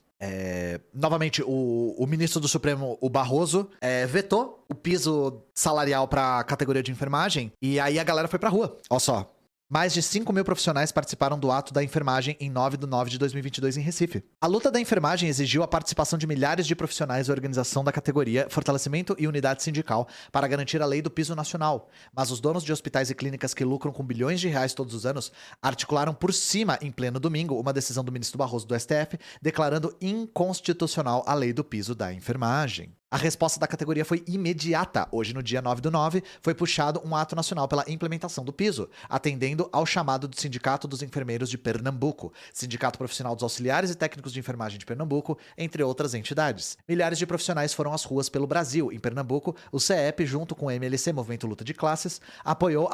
novamente, o ministro do Supremo, o Barroso, vetou o piso salarial para a categoria de enfermagem e aí a galera foi pra rua. Olha só. Mais de 5 mil profissionais participaram do ato da enfermagem em 9/9/2022 em Recife. A luta da enfermagem exigiu a participação de milhares de profissionais da organização da categoria, fortalecimento e unidade sindical para garantir a lei do piso nacional. Mas os donos de hospitais e clínicas que lucram com bilhões de reais todos os anos articularam por cima, em pleno domingo, uma decisão do ministro Barroso do STF declarando inconstitucional a lei do piso da enfermagem. A resposta da categoria foi imediata. Hoje, no dia 9/9, foi puxado um ato nacional pela implementação do piso, atendendo ao chamado do Sindicato dos Enfermeiros de Pernambuco, Sindicato Profissional dos Auxiliares e Técnicos de Enfermagem de Pernambuco, entre outras entidades. Milhares de profissionais foram às ruas pelo Brasil. Em Pernambuco, o CEP, junto com o MLC, Movimento Luta de Classes, apoiou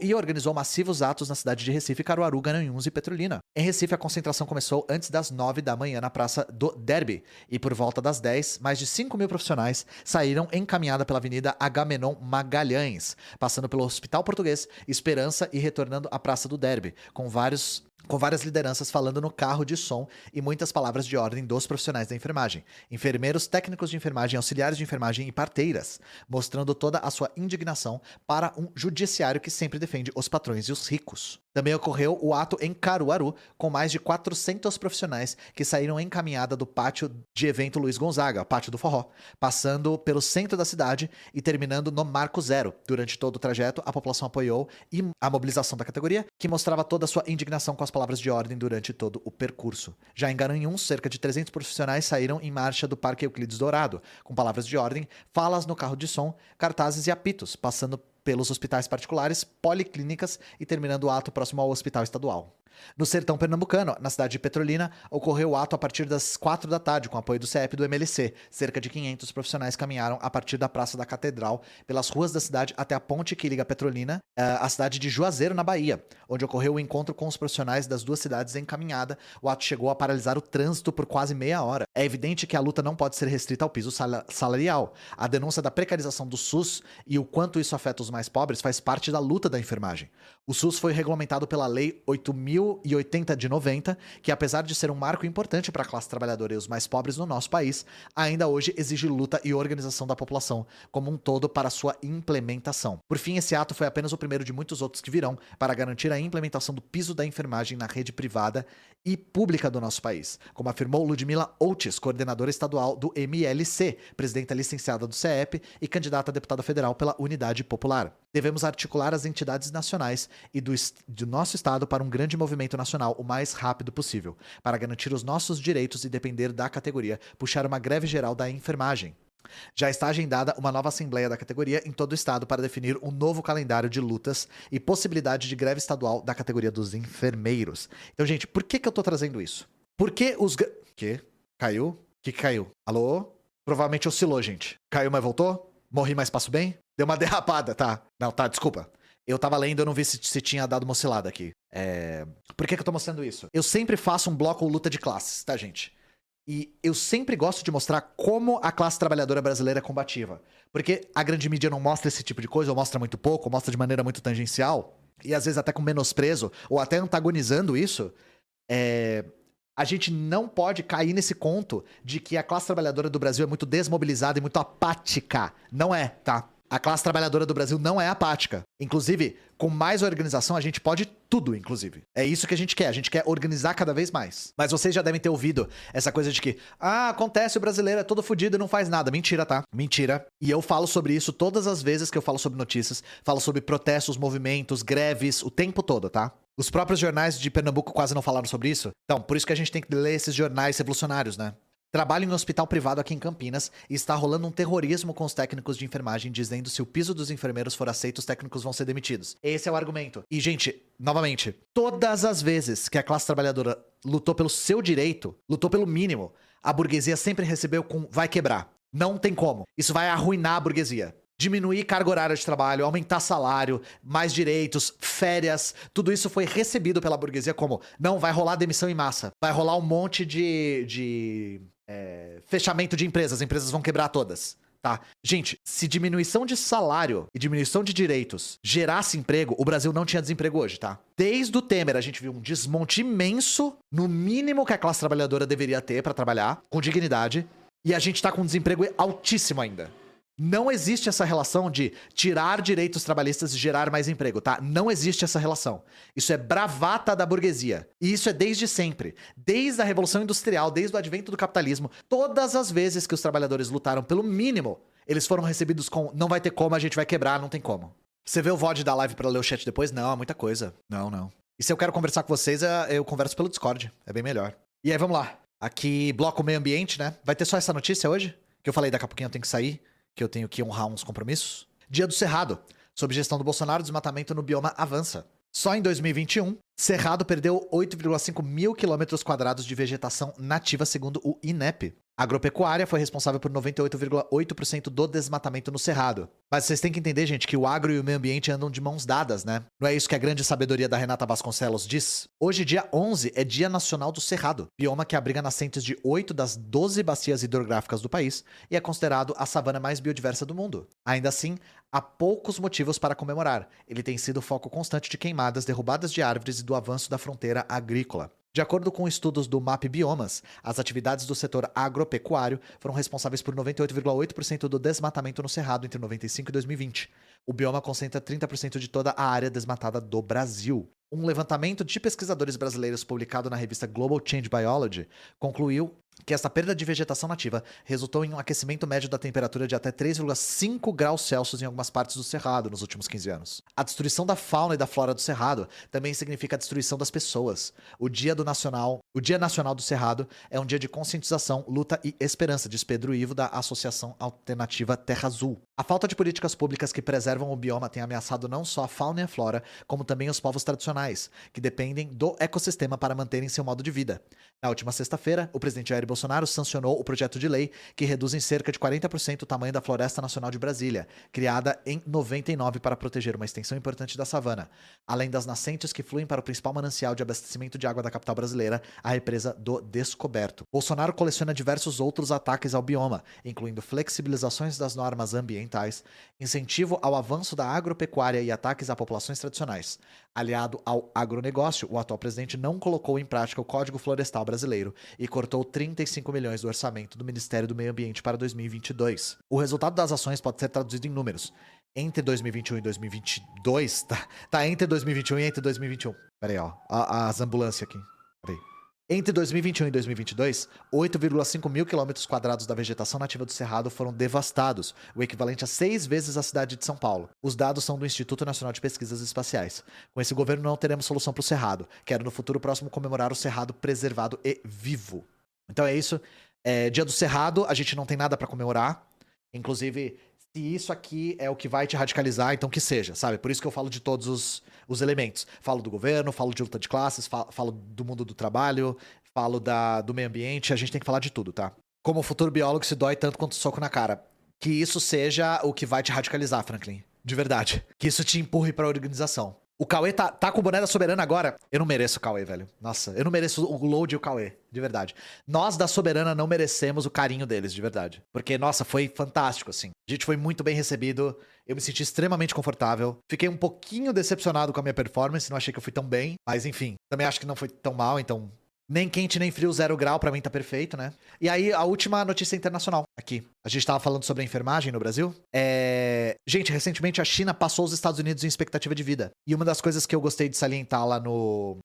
e organizou massivos atos na cidade de Recife, Caruaru, Garanhuns e Petrolina. Em Recife, a concentração começou antes das 9 da manhã na Praça do Derby, e por volta das 10, mais de 5 mil profissionais saíram em caminhada pela Avenida Agamenon Magalhães, passando pelo Hospital Português, Esperança e retornando à Praça do Derby, com várias lideranças falando no carro de som e muitas palavras de ordem dos profissionais da enfermagem, enfermeiros, técnicos de enfermagem, auxiliares de enfermagem e parteiras, mostrando toda a sua indignação para um judiciário que sempre defende os patrões e os ricos. Também ocorreu o ato em Caruaru, com mais de 400 profissionais que saíram em caminhada do pátio de evento Luiz Gonzaga, pátio do forró, passando pelo centro da cidade e terminando no Marco Zero. Durante todo o trajeto, a população apoiou a mobilização da categoria, que mostrava toda a sua indignação com as palavras de ordem durante todo o percurso. Já em Garanhuns, cerca de 300 profissionais saíram em marcha do Parque Euclides Dourado, com palavras de ordem, falas no carro de som, cartazes e apitos, passando pelos hospitais particulares, policlínicas e terminando o ato próximo ao hospital estadual. No sertão pernambucano, na cidade de Petrolina, ocorreu o ato a partir das 4 da tarde, com apoio do CEP e do MLC. Cerca de 500 profissionais caminharam a partir da Praça da Catedral, pelas ruas da cidade até a ponte que liga Petrolina, à cidade de Juazeiro, na Bahia, onde ocorreu o encontro com os profissionais das duas cidades em caminhada. O ato chegou a paralisar o trânsito por quase meia hora. É evidente que a luta não pode ser restrita ao piso salarial. A denúncia da precarização do SUS e o quanto isso afeta os mais pobres faz parte da luta da enfermagem. O SUS foi regulamentado pela Lei 8.080 de 90, que apesar de ser um marco importante para a classe trabalhadora e os mais pobres no nosso país, ainda hoje exige luta e organização da população como um todo para sua implementação. Por fim, esse ato foi apenas o primeiro de muitos outros que virão para garantir a implementação do piso da enfermagem na rede privada e pública do nosso país, como afirmou Ludmila Outes, coordenadora estadual do MLC, presidenta licenciada do CEP e candidata a deputada federal pela Unidade Popular. Devemos articular as entidades nacionais e do nosso estado para um grande movimento nacional o mais rápido possível, para garantir os nossos direitos e depender da categoria, puxar uma greve geral da enfermagem. Já está agendada uma nova assembleia da categoria em todo o estado para definir um novo calendário de lutas e possibilidade de greve estadual da categoria dos enfermeiros. Então, gente, por que eu tô trazendo isso? Porque os... Que? Caiu? O que caiu? Alô? Provavelmente oscilou, gente. Caiu, mas voltou? Morri, mas passo bem? Deu uma derrapada, tá? Não, tá, desculpa. Eu tava lendo, eu não vi se tinha dado uma oscilada aqui. Por que eu tô mostrando isso? Eu sempre faço um bloco luta de classes, tá, gente? E eu sempre gosto de mostrar como a classe trabalhadora brasileira é combativa. Porque a grande mídia não mostra esse tipo de coisa, ou mostra muito pouco, ou mostra de maneira muito tangencial, e às vezes até com menosprezo, ou até antagonizando isso. A gente não pode cair nesse conto de que a classe trabalhadora do Brasil é muito desmobilizada e muito apática. Não é, tá? A classe trabalhadora do Brasil não é apática. Inclusive, com mais organização, a gente pode tudo, inclusive. É isso que a gente quer. A gente quer organizar cada vez mais. Mas vocês já devem ter ouvido essa coisa de que acontece, o brasileiro é todo fodido e não faz nada. Mentira, tá? Mentira. E eu falo sobre isso todas as vezes que eu falo sobre notícias. Falo sobre protestos, movimentos, greves, o tempo todo, tá? Os próprios jornais de Pernambuco quase não falaram sobre isso. Então, por isso que a gente tem que ler esses jornais revolucionários, né? Trabalho em um hospital privado aqui em Campinas e está rolando um terrorismo com os técnicos de enfermagem, dizendo se o piso dos enfermeiros for aceito, os técnicos vão ser demitidos. Esse é o argumento. E, gente, novamente, todas as vezes que a classe trabalhadora lutou pelo seu direito, lutou pelo mínimo, a burguesia sempre recebeu com vai quebrar. Não tem como. Isso vai arruinar a burguesia. Diminuir carga horária de trabalho, aumentar salário, mais direitos, férias, tudo isso foi recebido pela burguesia como não, vai rolar demissão em massa, vai rolar um monte de fechamento de empresas, as empresas vão quebrar todas, tá? Gente, se diminuição de salário e diminuição de direitos gerasse emprego, o Brasil não tinha desemprego hoje, tá? Desde o Temer a gente viu um desmonte imenso no mínimo que a classe trabalhadora deveria ter pra trabalhar, com dignidade, e a gente tá com um desemprego altíssimo ainda. Não existe essa relação de tirar direitos trabalhistas e gerar mais emprego, tá? Não existe essa relação. Isso é bravata da burguesia. E isso é desde sempre. Desde a Revolução Industrial, desde o advento do capitalismo, todas as vezes que os trabalhadores lutaram pelo mínimo, eles foram recebidos com não vai ter como, a gente vai quebrar, não tem como. Você vê o VOD da live pra ler o chat depois? Não, é muita coisa. Não. E se eu quero conversar com vocês, eu converso pelo Discord. É bem melhor. E aí, vamos lá. Aqui, bloco meio ambiente, né? Vai ter só essa notícia hoje? Que eu falei, daqui a pouquinho eu tenho que sair. Que eu tenho que honrar uns compromissos. Dia do Cerrado. Sob gestão do Bolsonaro, o desmatamento no bioma avança. Só em 2021, Cerrado perdeu 8,5 mil quilômetros quadrados de vegetação nativa, segundo o INEP. A agropecuária foi responsável por 98,8% do desmatamento no Cerrado. Mas vocês têm que entender, gente, que o agro e o meio ambiente andam de mãos dadas, né? Não é isso que a grande sabedoria da Renata Vasconcelos diz? Hoje, dia 11, é Dia Nacional do Cerrado, bioma que abriga nascentes de 8 das 12 bacias hidrográficas do país e é considerado a savana mais biodiversa do mundo. Ainda assim, há poucos motivos para comemorar. Ele tem sido foco constante de queimadas, derrubadas de árvores e do avanço da fronteira agrícola. De acordo com estudos do MAP Biomas, as atividades do setor agropecuário foram responsáveis por 98,8% do desmatamento no Cerrado entre 95 e 2020. O bioma concentra 30% de toda a área desmatada do Brasil. Um levantamento de pesquisadores brasileiros publicado na revista Global Change Biology concluiu que essa perda de vegetação nativa resultou em um aquecimento médio da temperatura de até 3,5 graus Celsius em algumas partes do Cerrado nos últimos 15 anos. A destruição da fauna e da flora do Cerrado também significa a destruição das pessoas. O Dia Nacional do Cerrado é um dia de conscientização, luta e esperança, diz Pedro Ivo, da Associação Alternativa Terra Azul. A falta de políticas públicas que preservam o bioma tem ameaçado não só a fauna e a flora, como também os povos tradicionais, que dependem do ecossistema para manterem seu modo de vida. Na última sexta-feira, o presidente Jair Bolsonaro sancionou o projeto de lei que reduz em cerca de 40% o tamanho da Floresta Nacional de Brasília, criada em 99 para proteger uma extensão importante da savana, além das nascentes que fluem para o principal manancial de abastecimento de água da capital brasileira, a represa do Descoberto. Bolsonaro coleciona diversos outros ataques ao bioma, incluindo flexibilizações das normas ambientais, incentivo ao avanço da agropecuária e ataques a populações tradicionais. Aliado ao agronegócio, o atual presidente não colocou em prática o Código Florestal brasileiro e cortou 35 milhões do orçamento do Ministério do Meio Ambiente para 2022. O resultado das ações pode ser traduzido em números. Entre 2021 e 2022, tá entre 2021 e entre 2021. Pera aí, ó, as ambulâncias aqui. Pera aí. Entre 2021 e 2022, 8,5 mil quilômetros quadrados da vegetação nativa do Cerrado foram devastados, o equivalente a 6 vezes a cidade de São Paulo. Os dados são do Instituto Nacional de Pesquisas Espaciais. Com esse governo não teremos solução para o Cerrado. Quero no futuro próximo comemorar o Cerrado preservado e vivo. Então é isso. Dia do Cerrado, a gente não tem nada para comemorar. Inclusive, se isso aqui é o que vai te radicalizar, então que seja, sabe? Por isso que eu falo de todos os elementos. Falo do governo, falo de luta de classes, falo do mundo do trabalho, falo do meio ambiente, a gente tem que falar de tudo, tá? Como futuro biólogo se dói tanto quanto soco na cara. Que isso seja o que vai te radicalizar, Franklin. De verdade. Que isso te empurre pra organização. O Cauê tá com o boné da Soberana agora. Eu não mereço o Cauê, velho. Nossa, eu não mereço o load e o Cauê, de verdade. Nós da Soberana não merecemos o carinho deles, de verdade. Porque, nossa, foi fantástico, assim. A gente foi muito bem recebido. Eu me senti extremamente confortável. Fiquei um pouquinho decepcionado com a minha performance. Não achei que eu fui tão bem. Mas, enfim, também acho que não foi tão mal, então... Nem quente, nem frio, 0 grau, pra mim tá perfeito, né? E aí, a última notícia internacional aqui. A gente tava falando sobre a enfermagem no Brasil. Gente, recentemente a China passou os Estados Unidos em expectativa de vida. E uma das coisas que eu gostei de salientar lá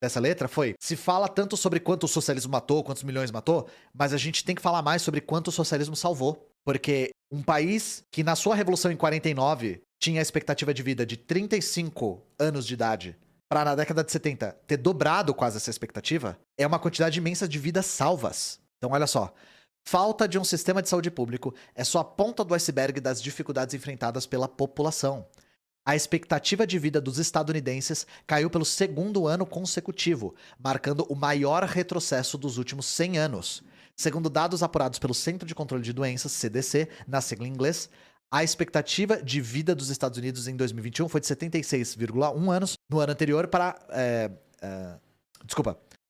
nessa letra foi... Se fala tanto sobre quanto o socialismo matou, quantos milhões matou, mas a gente tem que falar mais sobre quanto o socialismo salvou. Porque um país que na sua revolução em 49 tinha a expectativa de vida de 35 anos de idade... para na década de 70 ter dobrado quase essa expectativa, é uma quantidade imensa de vidas salvas. Então, olha só. Falta de um sistema de saúde público é só a ponta do iceberg das dificuldades enfrentadas pela população. A expectativa de vida dos estadunidenses caiu pelo 2º ano consecutivo, marcando o maior retrocesso dos últimos 100 anos. Segundo dados apurados pelo Centro de Controle de Doenças, CDC, na sigla em inglês, a expectativa de vida dos Estados Unidos em 2021 foi de 76,1 anos no ano anterior para...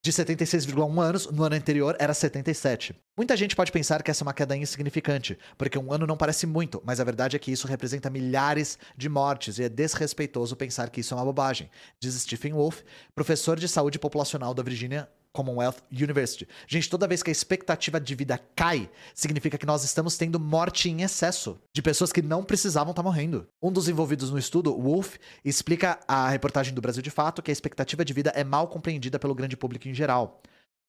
de 76,1 anos, no ano anterior era 77. Muita gente pode pensar que essa é uma queda insignificante, porque um ano não parece muito, mas a verdade é que isso representa milhares de mortes e é desrespeitoso pensar que isso é uma bobagem, diz Stephen Wolf, professor de saúde populacional da Virginia Commonwealth University. Gente, toda vez que a expectativa de vida cai, significa que nós estamos tendo morte em excesso de pessoas que não precisavam estar morrendo. Um dos envolvidos no estudo, Wolf, explica à reportagem do Brasil de Fato que a expectativa de vida é mal compreendida pelo grande público em geral.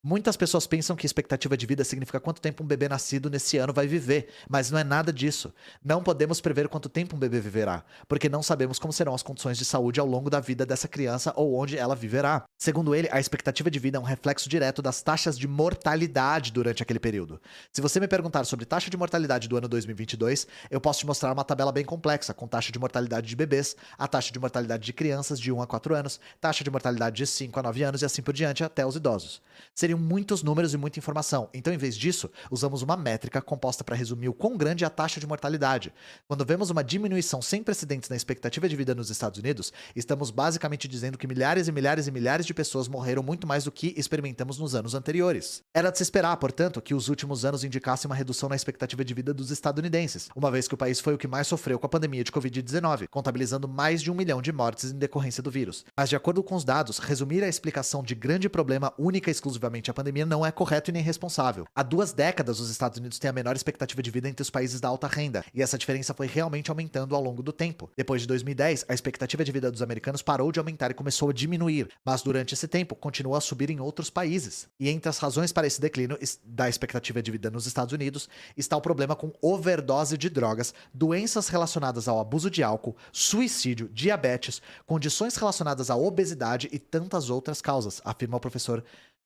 Muitas pessoas pensam que expectativa de vida significa quanto tempo um bebê nascido nesse ano vai viver, mas não é nada disso. Não podemos prever quanto tempo um bebê viverá, porque não sabemos como serão as condições de saúde ao longo da vida dessa criança ou onde ela viverá. Segundo ele, a expectativa de vida é um reflexo direto das taxas de mortalidade durante aquele período. Se você me perguntar sobre taxa de mortalidade do ano 2022, eu posso te mostrar uma tabela bem complexa, com taxa de mortalidade de bebês, a taxa de mortalidade de crianças de 1 a 4 anos, taxa de mortalidade de 5 a 9 anos e assim por diante até os idosos. Seria seriam muitos números e muita informação. Então, em vez disso, usamos uma métrica composta para resumir o quão grande é a taxa de mortalidade. Quando vemos uma diminuição sem precedentes na expectativa de vida nos Estados Unidos, estamos basicamente dizendo que milhares e milhares e milhares de pessoas morreram muito mais do que experimentamos nos anos anteriores. Era de se esperar, portanto, que os últimos anos indicassem uma redução na expectativa de vida dos estadunidenses, uma vez que o país foi o que mais sofreu com a pandemia de Covid-19, contabilizando mais de 1 milhão de mortes em decorrência do vírus. Mas, de acordo com os dados, resumir a explicação de grande problema única e exclusivamente à pandemia não é correto e nem responsável. Há 2 décadas, os Estados Unidos têm a menor expectativa de vida entre os países da alta renda, e essa diferença foi realmente aumentando ao longo do tempo. Depois de 2010, a expectativa de vida dos americanos parou de aumentar e começou a diminuir, mas durante esse tempo continuou a subir em outros países. E entre as razões para esse declínio da expectativa de vida nos Estados Unidos está o problema com overdose de drogas, doenças relacionadas ao abuso de álcool, suicídio, diabetes, condições relacionadas à obesidade e tantas outras causas, afirma o professor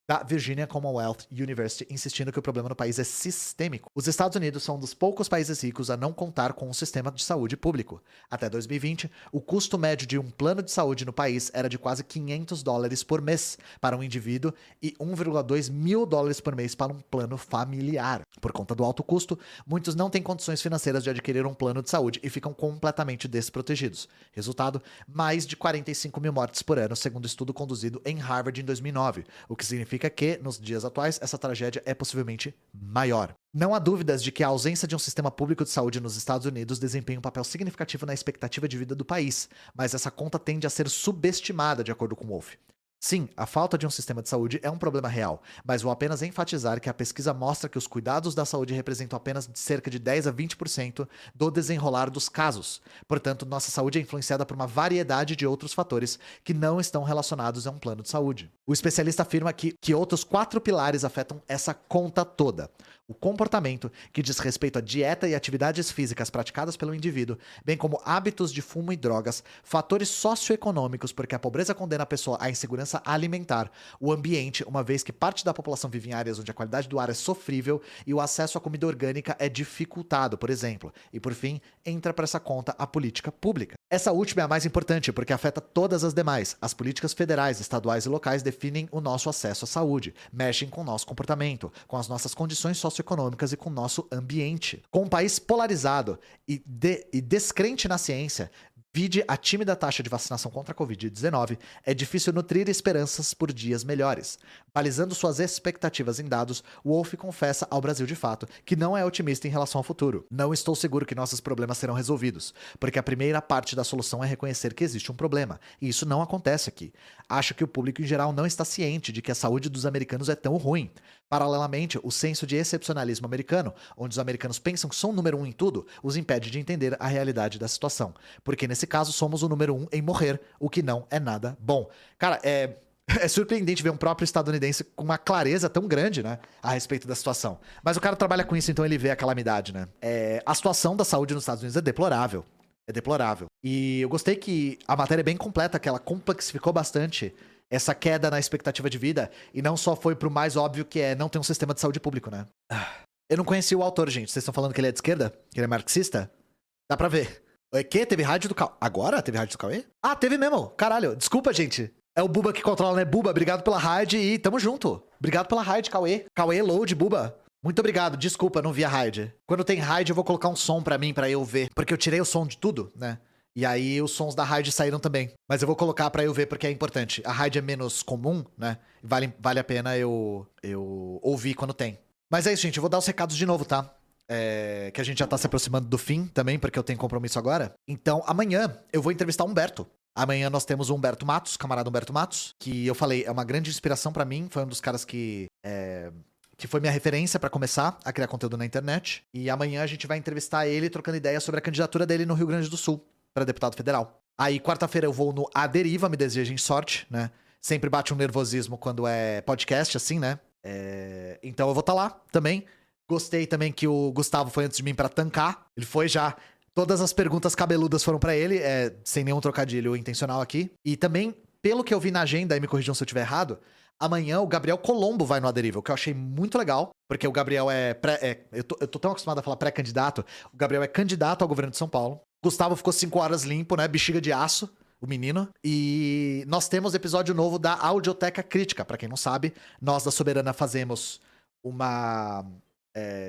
da Virginia Commonwealth University, insistindo que o problema no país é sistêmico. Os Estados Unidos são um dos poucos países ricos a não contar com um sistema de saúde público. Até 2020, o custo médio de um plano de saúde no país era de quase $500 por mês para um indivíduo e $1,2 mil por mês para um plano familiar. Por conta do alto custo, muitos não têm condições financeiras de adquirir um plano de saúde e ficam completamente desprotegidos. Resultado, mais de 45 mil mortes por ano, segundo estudo conduzido em Harvard em 2009, o que significa que, nos dias atuais, essa tragédia é possivelmente maior. Não há dúvidas de que a ausência de um sistema público de saúde nos Estados Unidos desempenha um papel significativo na expectativa de vida do país, mas essa conta tende a ser subestimada, de acordo com Wolff. Sim, a falta de um sistema de saúde é um problema real, mas vou apenas enfatizar que a pesquisa mostra que os cuidados da saúde representam apenas cerca de 10 a 20% do desenrolar dos casos. Portanto, nossa saúde é influenciada por uma variedade de outros fatores que não estão relacionados a um plano de saúde. O especialista afirma que outros 4 pilares afetam essa conta toda. O comportamento, que diz respeito à dieta e atividades físicas praticadas pelo indivíduo, bem como hábitos de fumo e drogas, fatores socioeconômicos, porque a pobreza condena a pessoa à insegurança alimentar, o ambiente, uma vez que parte da população vive em áreas onde a qualidade do ar é sofrível e o acesso à comida orgânica é dificultado, por exemplo. E por fim, entra para essa conta a política pública. Essa última é a mais importante, porque afeta todas as demais. As políticas federais, estaduais e locais definem o nosso acesso à saúde, mexem com o nosso comportamento, com as nossas condições socioeconômicas e com o nosso ambiente. Com um país polarizado e descrente na ciência, vide a tímida taxa de vacinação contra a Covid-19, é difícil nutrir esperanças por dias melhores. Balizando suas expectativas em dados, Wolff confessa ao Brasil de Fato que não é otimista em relação ao futuro. Não estou seguro que nossos problemas serão resolvidos, porque a primeira parte da solução é reconhecer que existe um problema, e isso não acontece aqui. Acho que o público em geral não está ciente de que a saúde dos americanos é tão ruim. Paralelamente, o senso de excepcionalismo americano, onde os americanos pensam que são o número 1 em tudo, os impede de entender a realidade da situação. Porque nesse caso somos o número 1 em morrer, o que não é nada bom. Cara, é surpreendente ver um próprio estadunidense com uma clareza tão grande, né, a respeito da situação. Mas o cara trabalha com isso, então ele vê a calamidade, né. A situação da saúde nos Estados Unidos é deplorável. É deplorável. E eu gostei que a matéria é bem completa, que ela complexificou bastante essa queda na expectativa de vida, e não só foi pro mais óbvio que é não ter um sistema de saúde público, né? Eu não conheci o autor, gente. Vocês estão falando que ele é de esquerda? Que ele é marxista? Dá pra ver. O que? Teve rádio do Cauê? Agora? Teve rádio do Cauê? Ah, teve mesmo. Caralho. Desculpa, gente. É o Buba que controla, né? Buba, obrigado pela raid e tamo junto. Obrigado pela raid, Cauê. Cauê, load, Buba. Muito obrigado. Desculpa, não vi a raid. Quando tem raid, eu vou colocar um som pra mim, pra eu ver. Porque eu tirei o som de tudo, né? E aí os sons da raid saíram também. Mas eu vou colocar pra eu ver porque é importante. A raid é menos comum, né? Vale a pena eu ouvir quando tem. Mas é isso, gente. Eu vou dar os recados de novo, tá? Que a gente já tá se aproximando do fim também, porque eu tenho compromisso agora. Então, amanhã eu vou entrevistar o Humberto. Amanhã nós temos o Humberto Matos, camarada Humberto Matos, que eu falei, é uma grande inspiração pra mim. Foi um dos caras que foi minha referência pra começar a criar conteúdo na internet. E amanhã a gente vai entrevistar ele trocando ideia sobre a candidatura dele no Rio Grande do Sul pra deputado federal. Aí, quarta-feira eu vou no A Deriva, me desejem sorte, né? Sempre bate um nervosismo quando é podcast, assim, né? Então eu vou estar lá também. Gostei também que o Gustavo foi antes de mim pra tancar. Ele foi já. Todas as perguntas cabeludas foram pra ele, sem nenhum trocadilho intencional aqui. E também, pelo que eu vi na agenda, e me corrijam se eu estiver errado, amanhã o Gabriel Colombo vai no A Deriva, o que eu achei muito legal, porque o Gabriel eu tô tão acostumado a falar pré-candidato. O Gabriel é candidato ao governo de São Paulo. Gustavo ficou 5 horas limpo, né? Bexiga de aço. o menino. E nós temos episódio novo da Audioteca Crítica. Pra quem não sabe, nós da Soberana fazemos uma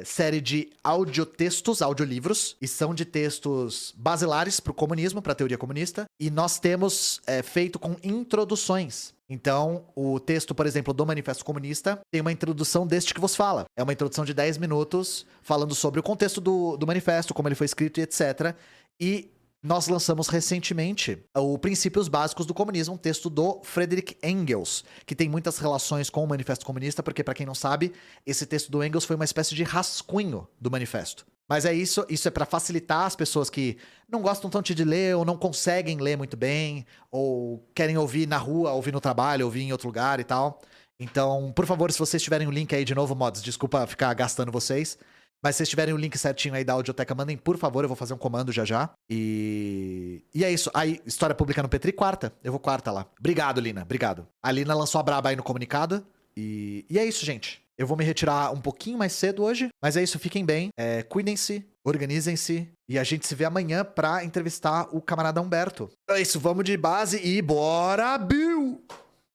série de audiotextos, audiolivros, e são de textos basilares pro comunismo, pra teoria comunista. E nós temos feito com introduções. Então, o texto, por exemplo, do Manifesto Comunista tem uma introdução deste que vos fala. É uma introdução de 10 minutos falando sobre o contexto do manifesto, como ele foi escrito e etc. E nós lançamos recentemente o Princípios Básicos do Comunismo, um texto do Friedrich Engels, que tem muitas relações com o Manifesto Comunista, porque, pra quem não sabe, esse texto do Engels foi uma espécie de rascunho do manifesto. Mas é isso é pra facilitar as pessoas que não gostam tanto de ler, ou não conseguem ler muito bem, ou querem ouvir na rua, ouvir no trabalho, ouvir em outro lugar e tal. Então, por favor, se vocês tiverem o link aí de novo, mods, desculpa ficar gastando vocês, mas se vocês tiverem o link certinho aí da audioteca, mandem, por favor, eu vou fazer um comando já. E é isso. Aí, história pública no Petri, quarta. Eu vou quarta lá. Obrigado, Lina. Obrigado. A Lina lançou a braba aí no comunicado. E é isso, gente. Eu vou me retirar um pouquinho mais cedo hoje. Mas é isso, fiquem bem. Cuidem-se, organizem-se. E a gente se vê amanhã pra entrevistar o camarada Humberto. É isso, vamos de base e bora, Bill!